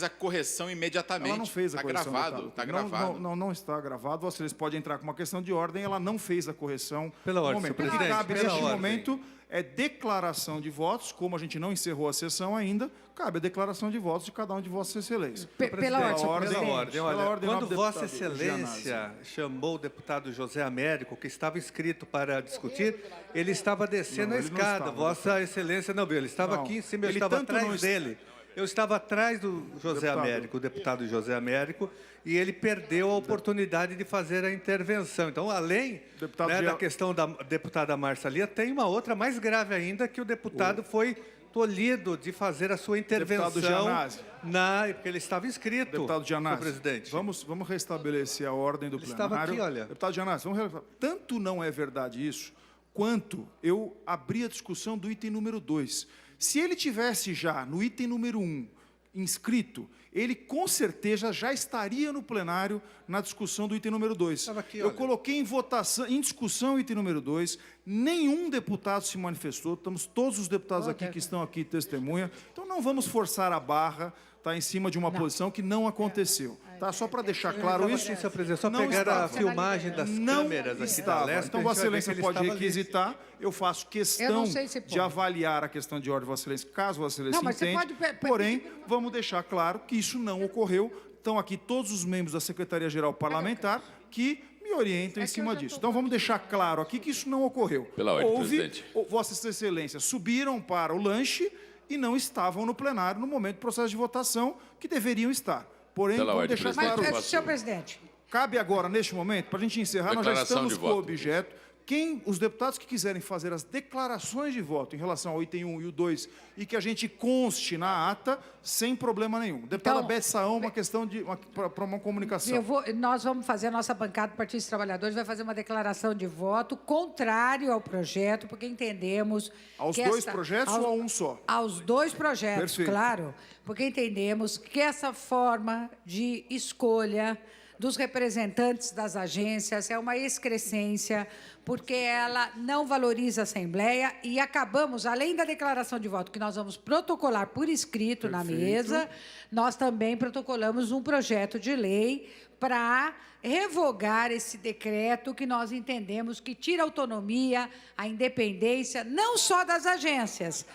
a correção imediatamente. Ela não fez a correção. Gravado, deputado. está gravado. Não está gravado. Vossa Excelência pode entrar com uma questão de ordem, ela não fez a correção. Pela no ordem, momento. senhor O que presidente, cabe pela neste ordem. momento é declaração de votos, como a gente não encerrou a sessão ainda, cabe a declaração de votos de cada um de Vossa Excelência. Pela ordem, senhor Pela presidente. ordem, olha, Pela ordem, quando nobre Vossa deputado Excelência chamou o deputado José Américo, que estava inscrito para discutir, ele estava descendo Não, a ele não escada. estava, Vossa Excelência não viu, ele estava Não, aqui em cima, eu ele estava tanto não atrás est- dele. Eu estava atrás do José Deputado. Américo, o deputado José Américo, e ele perdeu a oportunidade de fazer a intervenção. Então, além Deputado da Gia- questão da deputada Marcialia, tem uma outra mais grave ainda, que o deputado foi tolhido de fazer a sua intervenção, Gianazzi. porque ele estava inscrito, Deputado senhor Gianazzi, presidente. vamos restabelecer a ordem do Ele estava plenário. aqui, olha. Deputado Gianazzi, tanto não é verdade isso, quanto eu abri a discussão do item número 2. Se ele tivesse já no item número 1 inscrito, ele com certeza já estaria no plenário na discussão do item número 2. Estava aqui, Eu olha. coloquei em votação, em discussão o item número 2, nenhum deputado se manifestou, estamos todos os deputados aqui que estão aqui testemunha, então não vamos forçar a barra, tá, em cima de uma posição que não aconteceu. Tá? Só para deixar claro isso. Senhor presidente, só não pegar a estava. filmagem das Não câmeras aqui estava. da Leste. Então, a Vossa gente vai ver Excelência que ele pode estava ali. requisitar. Eu faço Eu questão não sei se de pode. avaliar a questão de ordem, Vossa Excelência, caso Vossa Excelência Não, mas você entende. pode Porém, vamos deixar claro que isso não ocorreu. Estão aqui todos os membros da Secretaria-Geral Parlamentar que me orientam em cima disso. Então, vamos deixar claro aqui que isso não ocorreu. Pela ordem, presidente. Vossa Excelência subiram para o lanche e não estavam no plenário no momento do processo de votação que deveriam estar. Porém, Pela vamos ordem, deixar presidente. claro Mas, isso. senhor presidente, Cabe agora, neste momento, para a gente encerrar, nós já Declaração estamos de com o voto. objeto. Os deputados que quiserem fazer as declarações de voto em relação ao item 1 e o 2 e que a gente conste na ata, sem problema nenhum. Deputada Então, Beth Saão, uma questão para uma comunicação. nós vamos fazer, a nossa bancada do Partido dos Trabalhadores vai fazer uma declaração de voto contrário ao projeto, porque entendemos... Aos que dois projetos ou a um só? Aos dois projetos, Perfeito. claro, porque entendemos que essa forma de escolha dos representantes das agências é uma excrescência, porque ela não valoriza a Assembleia e acabamos, além da declaração de voto que nós vamos protocolar por escrito na mesa, nós também protocolamos um projeto de lei para revogar esse decreto que nós entendemos que tira a autonomia, a independência, não só das agências,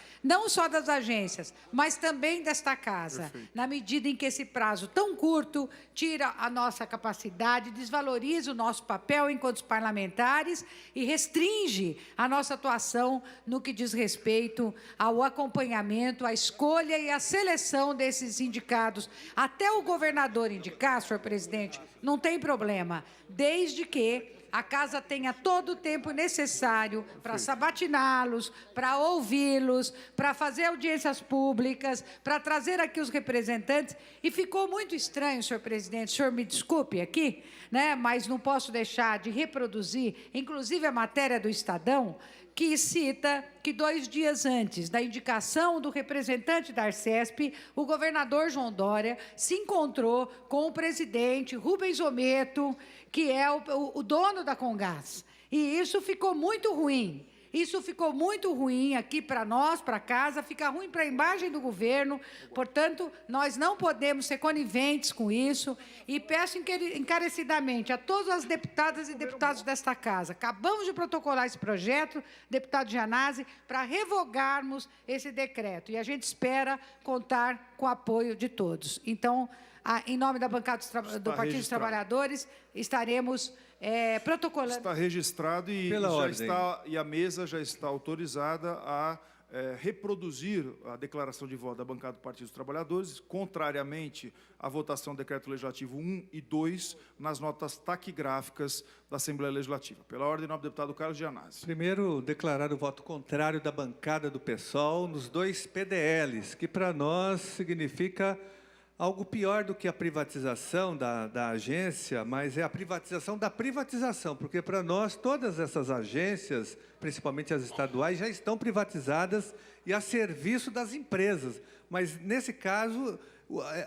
mas também desta casa, na medida em que esse prazo tão curto tira a nossa capacidade, desvaloriza o nosso papel enquanto parlamentares e restringe a nossa atuação no que diz respeito ao acompanhamento, à escolha e à seleção desses indicados. Até o governador indicar, senhor presidente, não tem problema, desde que a casa tenha todo o tempo necessário para sabatiná-los, para ouvi-los, para fazer audiências públicas, para trazer aqui os representantes. E ficou muito estranho, senhor presidente, o senhor me desculpe aqui, né, mas não posso deixar de reproduzir, inclusive a matéria do Estadão, que cita que 2 dias antes da indicação do representante da Arcesp, o governador João Dória se encontrou com o presidente Rubens Ometo, que é o dono da Comgás. E isso ficou muito ruim. Isso ficou muito ruim aqui para nós, para casa, fica ruim para a imagem do governo. Portanto, nós não podemos ser coniventes com isso. E peço encarecidamente a todas as deputadas e deputados desta casa, acabamos de protocolar esse projeto, deputado Gianazzi, para revogarmos esse decreto. E a gente espera contar com o apoio de todos. Então, em nome da bancada do Partido dos Trabalhadores, estaremos protocolando. Está registrado e, e a mesa já está autorizada a reproduzir a declaração de voto da bancada do Partido dos Trabalhadores, contrariamente à votação do Decreto Legislativo 1 e 2, nas notas taquigráficas da Assembleia Legislativa. Pela ordem, em nome do deputado Carlos Gianazzi. Primeiro, declarar o voto contrário da bancada do PSOL nos 2 PDLs, que para nós significa algo pior do que a privatização da agência, mas é a privatização da privatização, porque para nós todas essas agências, principalmente as estaduais, já estão privatizadas e a serviço das empresas. Mas, nesse caso,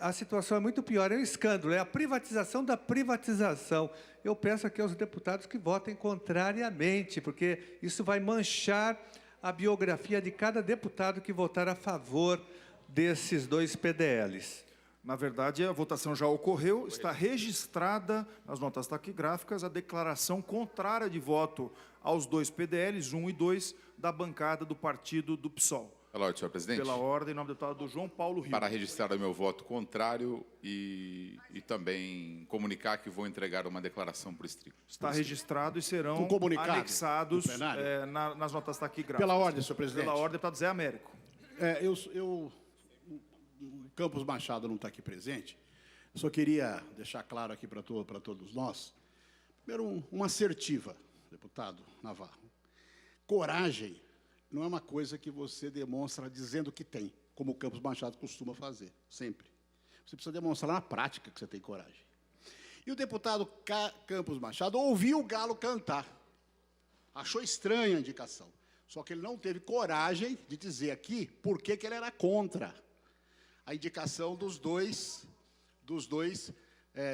a situação é muito pior, é um escândalo, é a privatização da privatização. Eu peço aqui aos deputados que votem contrariamente, porque isso vai manchar a biografia de cada deputado que votar a favor desses 2 PDLs. Na verdade, a votação já ocorreu, está registrada nas notas taquigráficas a declaração contrária de voto aos 2 PDLs, 1 e 2, da bancada do partido do PSOL. Pela ordem, senhor presidente. Pela ordem, em nome do deputado João Paulo Rio. Para registrar o meu voto contrário e também comunicar que vou entregar uma declaração por escrito. Está registrado e serão anexados nas notas taquigráficas. Pela ordem, senhor presidente. Pela ordem, deputado Zé Américo. O Campos Machado não está aqui presente. Eu só queria deixar claro aqui para todos nós. Primeiro, uma assertiva, deputado Navarro. Coragem não é uma coisa que você demonstra dizendo que tem, como o Campos Machado costuma fazer, sempre. Você precisa demonstrar na prática que você tem coragem. E o deputado Campos Machado ouviu o galo cantar. Achou estranha a indicação. Só que ele não teve coragem de dizer aqui por que ele era contra a indicação dos dois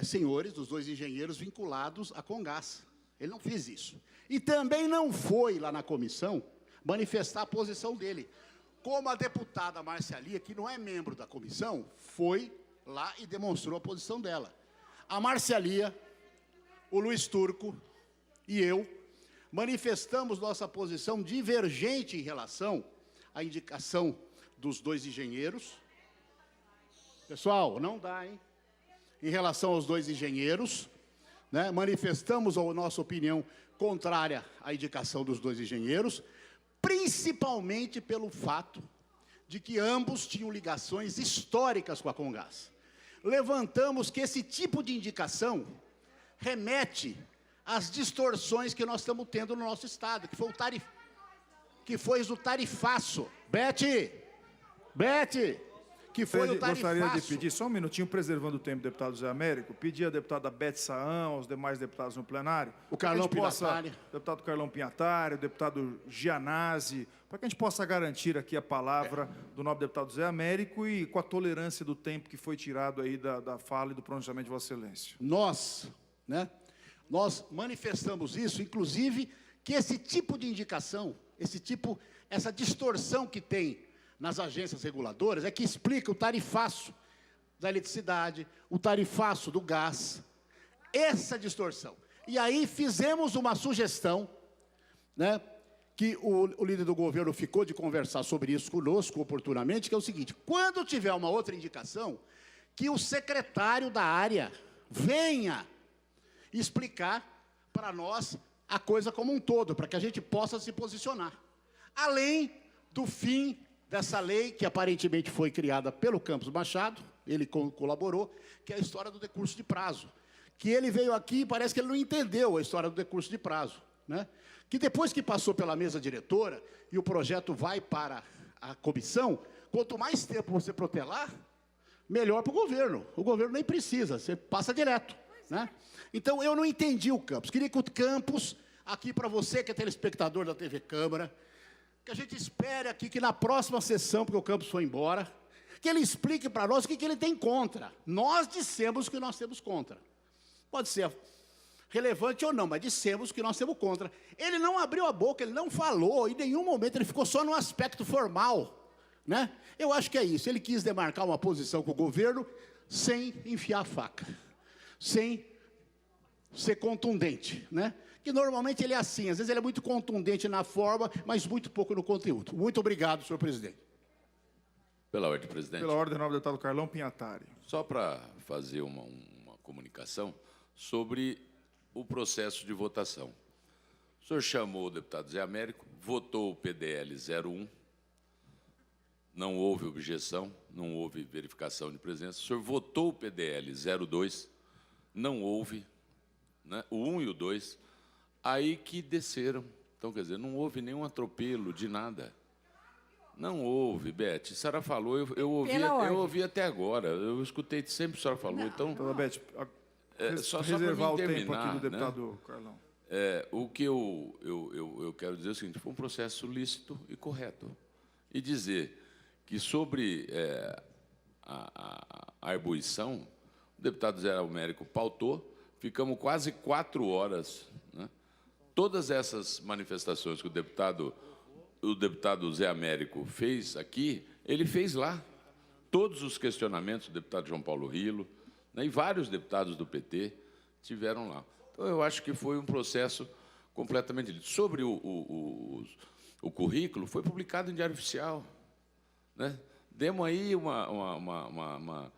senhores, dos 2 engenheiros vinculados à Comgás. Ele não fez isso. E também não foi lá na comissão manifestar a posição dele. Como a deputada Márcia Lia, que não é membro da comissão, foi lá e demonstrou a posição dela. A Márcia Lia, o Luiz Turco e eu manifestamos nossa posição divergente em relação à indicação dos 2 engenheiros. Pessoal, não dá, hein? Em relação aos 2 engenheiros, né, manifestamos a nossa opinião contrária à indicação dos 2 engenheiros, principalmente pelo fato de que ambos tinham ligações históricas com a Comgás. Levantamos que esse tipo de indicação remete às distorções que nós estamos tendo no nosso Estado, que foi o tarifaço. Bete! Que foi o tarifaço. Gostaria de pedir, só um minutinho, preservando o tempo do deputado Zé Américo, pedir à deputada Beth Saão, aos demais deputados no plenário, o Carlão Pinhatari, deputado Carlão Pinhatari, o deputado Gianazzi, para que a gente possa garantir aqui a palavra do nobre deputado Zé Américo e com a tolerância do tempo que foi tirado aí da fala e do pronunciamento de Vossa Excelência. Nós manifestamos isso, inclusive, que esse tipo de indicação, essa distorção que tem nas agências reguladoras, é que explica o tarifaço da eletricidade, o tarifaço do gás, essa distorção. E aí fizemos uma sugestão, né, que o líder do governo ficou de conversar sobre isso conosco oportunamente, que é o seguinte: quando tiver uma outra indicação, que o secretário da área venha explicar para nós a coisa como um todo, para que a gente possa se posicionar. Além do fim dessa lei, que aparentemente foi criada pelo Campos Machado, ele colaborou, que é a história do decurso de prazo. Que ele veio aqui e parece que ele não entendeu a história do decurso de prazo, né? Que depois que passou pela mesa diretora e o projeto vai para a comissão, quanto mais tempo você protelar, melhor para o governo. O governo nem precisa, você passa direto, né? Então, eu não entendi o Campos. Queria que o Campos aqui para você que é telespectador da TV Câmara, que a gente espere aqui que na próxima sessão, porque o Campos foi embora, que ele explique para nós o que ele tem contra. Nós dissemos o que nós temos contra. Pode ser relevante ou não, mas dissemos que nós temos contra. Ele não abriu a boca, ele não falou, em nenhum momento, ele ficou só no aspecto formal, né? Eu acho que é isso, ele quis demarcar uma posição com o governo sem enfiar a faca, sem ser contundente, né? Que normalmente ele é assim, às vezes ele é muito contundente na forma, mas muito pouco no conteúdo. Muito obrigado, senhor presidente. Pela ordem, presidente. Pela ordem, nobre deputado Carlão Pinhatari. Só para fazer uma comunicação sobre o processo de votação. O senhor chamou o deputado Zé Américo, votou o PDL 01, não houve objeção, não houve verificação de presença. O senhor votou o PDL 02, não houve, né, o 1 e o 2, aí que desceram. Então, quer dizer, não houve nenhum atropelo de nada. Não houve, Beth. A senhora falou, eu ouvi até agora. Eu escutei sempre que a senhora falou. Então, Beth, só reservar o terminar, tempo aqui do deputado, né? Carlão. O que eu quero dizer é o seguinte, foi um processo lícito e correto. E dizer que sobre a arbuição, o deputado Zé Américo pautou, ficamos quase 4 horas, né? Todas essas manifestações que o deputado Zé Américo fez aqui, ele fez lá. Todos os questionamentos do deputado João Paulo Rilo, né, e vários deputados do PT tiveram lá. Então, eu acho que foi um processo completamente lícito. Sobre o currículo, foi publicado em Diário Oficial, né? Demos aí uma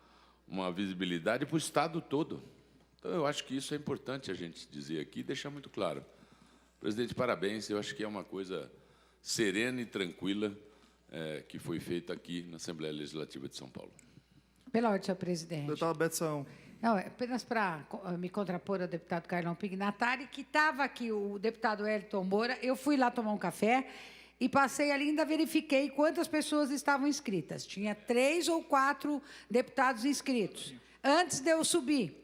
visibilidade para o Estado todo. Então, eu acho que isso é importante a gente dizer aqui e deixar muito claro. Presidente, parabéns. Eu acho que é uma coisa serena e tranquila que foi feita aqui na Assembleia Legislativa de São Paulo. Pela ordem, senhor presidente. Deputado Beth Saão. Não, apenas para me contrapor ao deputado Carlão Pinhatari, que estava aqui o deputado Wellington Moura, eu fui lá tomar um café e passei ali, ainda verifiquei quantas pessoas estavam inscritas. Tinha 3 ou 4 deputados inscritos. Antes de eu subir.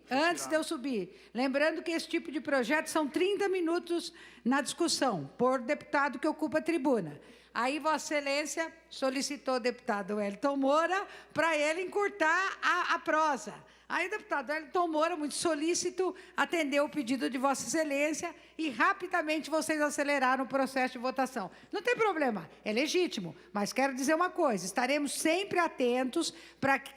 Lembrando que esse tipo de projeto são 30 minutos na discussão, por deputado que ocupa a tribuna. Aí, Vossa Excelência solicitou o deputado Wellington Moura para ele encurtar a prosa. Aí, o deputado Wellington Moura, muito solícito, atendeu o pedido de Vossa Excelência e, rapidamente, vocês aceleraram o processo de votação. Não tem problema, é legítimo, mas quero dizer uma coisa, estaremos sempre atentos para que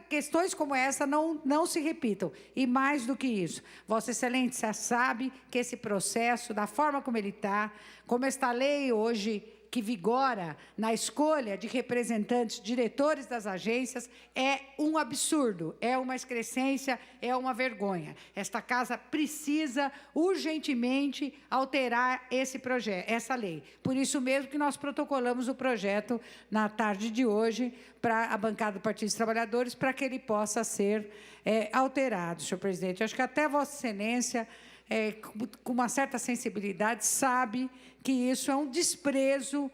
questões como essa não se repitam. E, mais do que isso, Vossa Excelência sabe que esse processo, da forma como ele está, como esta lei hoje que vigora na escolha de representantes, diretores das agências, é um absurdo, é uma excrescência, é uma vergonha. Esta casa precisa urgentemente alterar essa lei. Por isso mesmo que nós protocolamos o projeto na tarde de hoje para a bancada do Partido dos Trabalhadores, para que ele possa ser alterado, senhor presidente. Eu acho que até Vossa Excelência, com uma certa sensibilidade, sabe que isso é um desprezo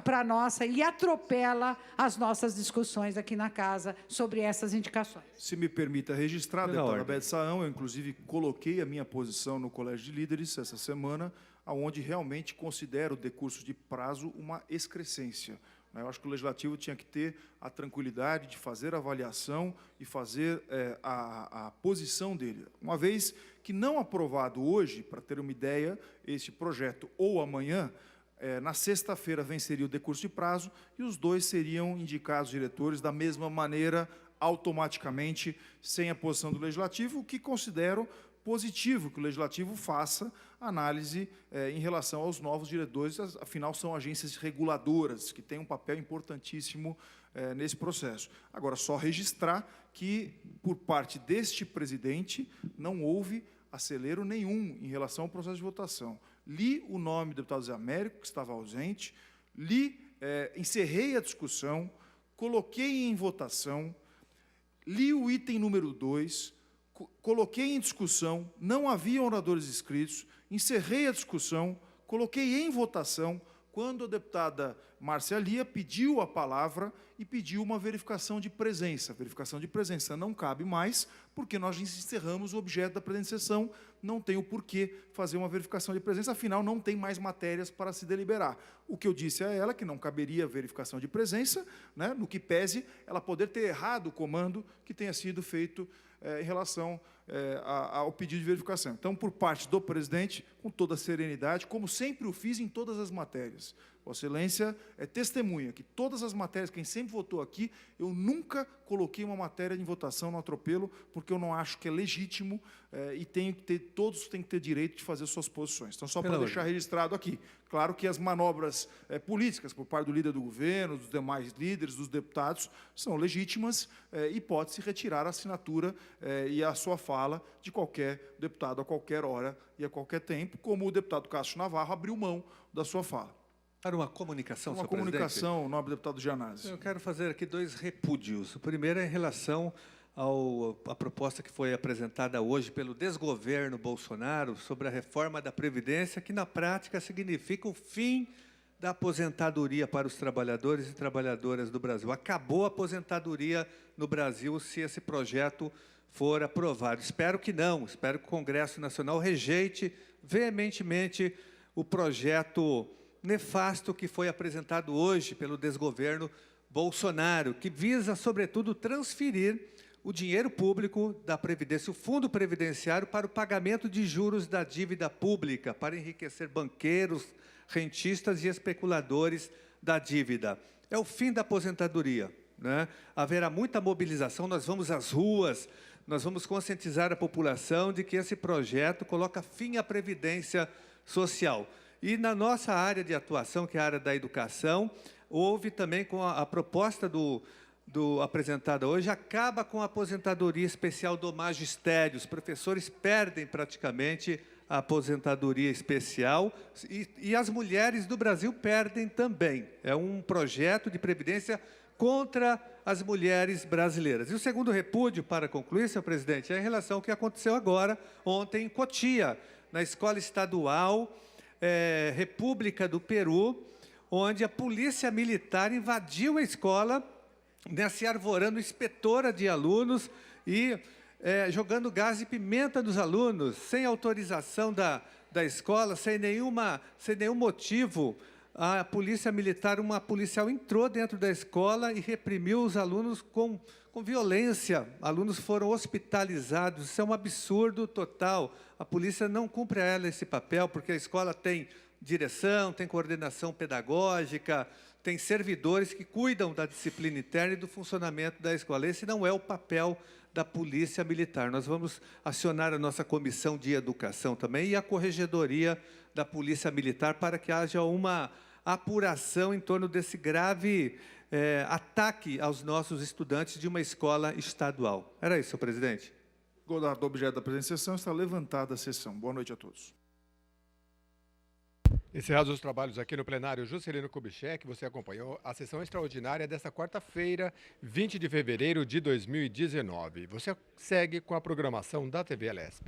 para a nossa e atropela as nossas discussões aqui na casa sobre essas indicações. Se me permita registrar, deputada Beth Saão, eu, inclusive, coloquei a minha posição no Colégio de Líderes essa semana, onde realmente considero o decurso de prazo uma excrescência. Eu acho que o Legislativo tinha que ter a tranquilidade de fazer a avaliação e fazer a posição dele. Uma vez que não aprovado hoje, para ter uma ideia, este projeto, ou amanhã, na sexta-feira venceria o decurso de prazo e os 2 seriam indicados diretores da mesma maneira, automaticamente, sem a posição do Legislativo, o que considero positivo que o Legislativo faça análise em relação aos novos diretores, afinal, são agências reguladoras, que têm um papel importantíssimo nesse processo. Agora, só registrar que, por parte deste presidente, não houve acelero nenhum em relação ao processo de votação. Li o nome do deputado Zé Américo, que estava ausente, encerrei a discussão, coloquei em votação, li o item número 2, coloquei em discussão, não havia oradores inscritos, encerrei a discussão, coloquei em votação. Quando a deputada Márcia Lia pediu a palavra e pediu uma verificação de presença. A verificação de presença não cabe mais, porque nós encerramos o objeto da presente sessão, não tem o porquê fazer uma verificação de presença, afinal, não tem mais matérias para se deliberar. O que eu disse a ela, que não caberia verificação de presença, né, no que pese ela poder ter errado o comando que tenha sido feito em relação ao pedido de verificação. Então, por parte do presidente, com toda a serenidade, como sempre o fiz em todas as matérias. Vossa Excelência é testemunha que todas as matérias, quem sempre votou aqui, eu nunca coloquei uma matéria em votação no atropelo, porque eu não acho que é legítimo e todos têm que ter direito de fazer suas posições. Então, só para deixar registrado aqui. Claro que as manobras políticas por parte do líder do governo, dos demais líderes, dos deputados, são legítimas e pode-se retirar a assinatura e a sua fala de qualquer deputado a qualquer hora e a qualquer tempo, como o deputado Cássio Navarro abriu mão da sua fala. Para uma comunicação, senhor presidente. Uma comunicação, nobre deputado Gianazzi. Eu quero fazer aqui 2 repúdios. O primeiro é em relação à proposta que foi apresentada hoje pelo desgoverno Bolsonaro sobre a reforma da Previdência, que na prática significa o fim da aposentadoria para os trabalhadores e trabalhadoras do Brasil. Acabou a aposentadoria no Brasil se esse projeto for aprovado. Espero que não, espero que o Congresso Nacional rejeite veementemente o projeto nefasto que foi apresentado hoje pelo desgoverno Bolsonaro, que visa, sobretudo, transferir o dinheiro público da Previdência, o Fundo Previdenciário, para o pagamento de juros da dívida pública, para enriquecer banqueiros, rentistas e especuladores da dívida. É o fim da aposentadoria, né? Haverá muita mobilização, nós vamos às ruas, nós vamos conscientizar a população de que esse projeto coloca fim à Previdência Social. E na nossa área de atuação, que é a área da educação, houve também com a proposta apresentada hoje, acaba com a aposentadoria especial do magistério. Os professores perdem praticamente a aposentadoria especial e as mulheres do Brasil perdem também. É um projeto de previdência contra as mulheres brasileiras. E o segundo repúdio, para concluir, senhor presidente, é em relação ao que aconteceu agora, ontem, em Cotia, na escola estadual República do Peru, onde a polícia militar invadiu a escola, se arvorando inspetora de alunos e jogando gás e pimenta nos alunos, sem autorização da escola, sem nenhum motivo. A polícia militar, uma policial entrou dentro da escola e reprimiu os alunos com violência. Alunos foram hospitalizados. Isso é um absurdo total. A polícia não cumpre a ela esse papel, porque a escola tem direção, tem coordenação pedagógica, tem servidores que cuidam da disciplina interna e do funcionamento da escola. Esse não é o papel da polícia militar. Nós vamos acionar a nossa comissão de educação também e a corregedoria da polícia militar para que haja uma apuração em torno desse grave ataque aos nossos estudantes de uma escola estadual. Era isso, senhor presidente. Godard, do objeto da presente sessão, está levantada a sessão. Boa noite a todos. Encerrados os trabalhos aqui no plenário Juscelino Kubitschek, você acompanhou a sessão extraordinária desta quarta-feira, 20 de fevereiro de 2019. Você segue com a programação da TV Alesp.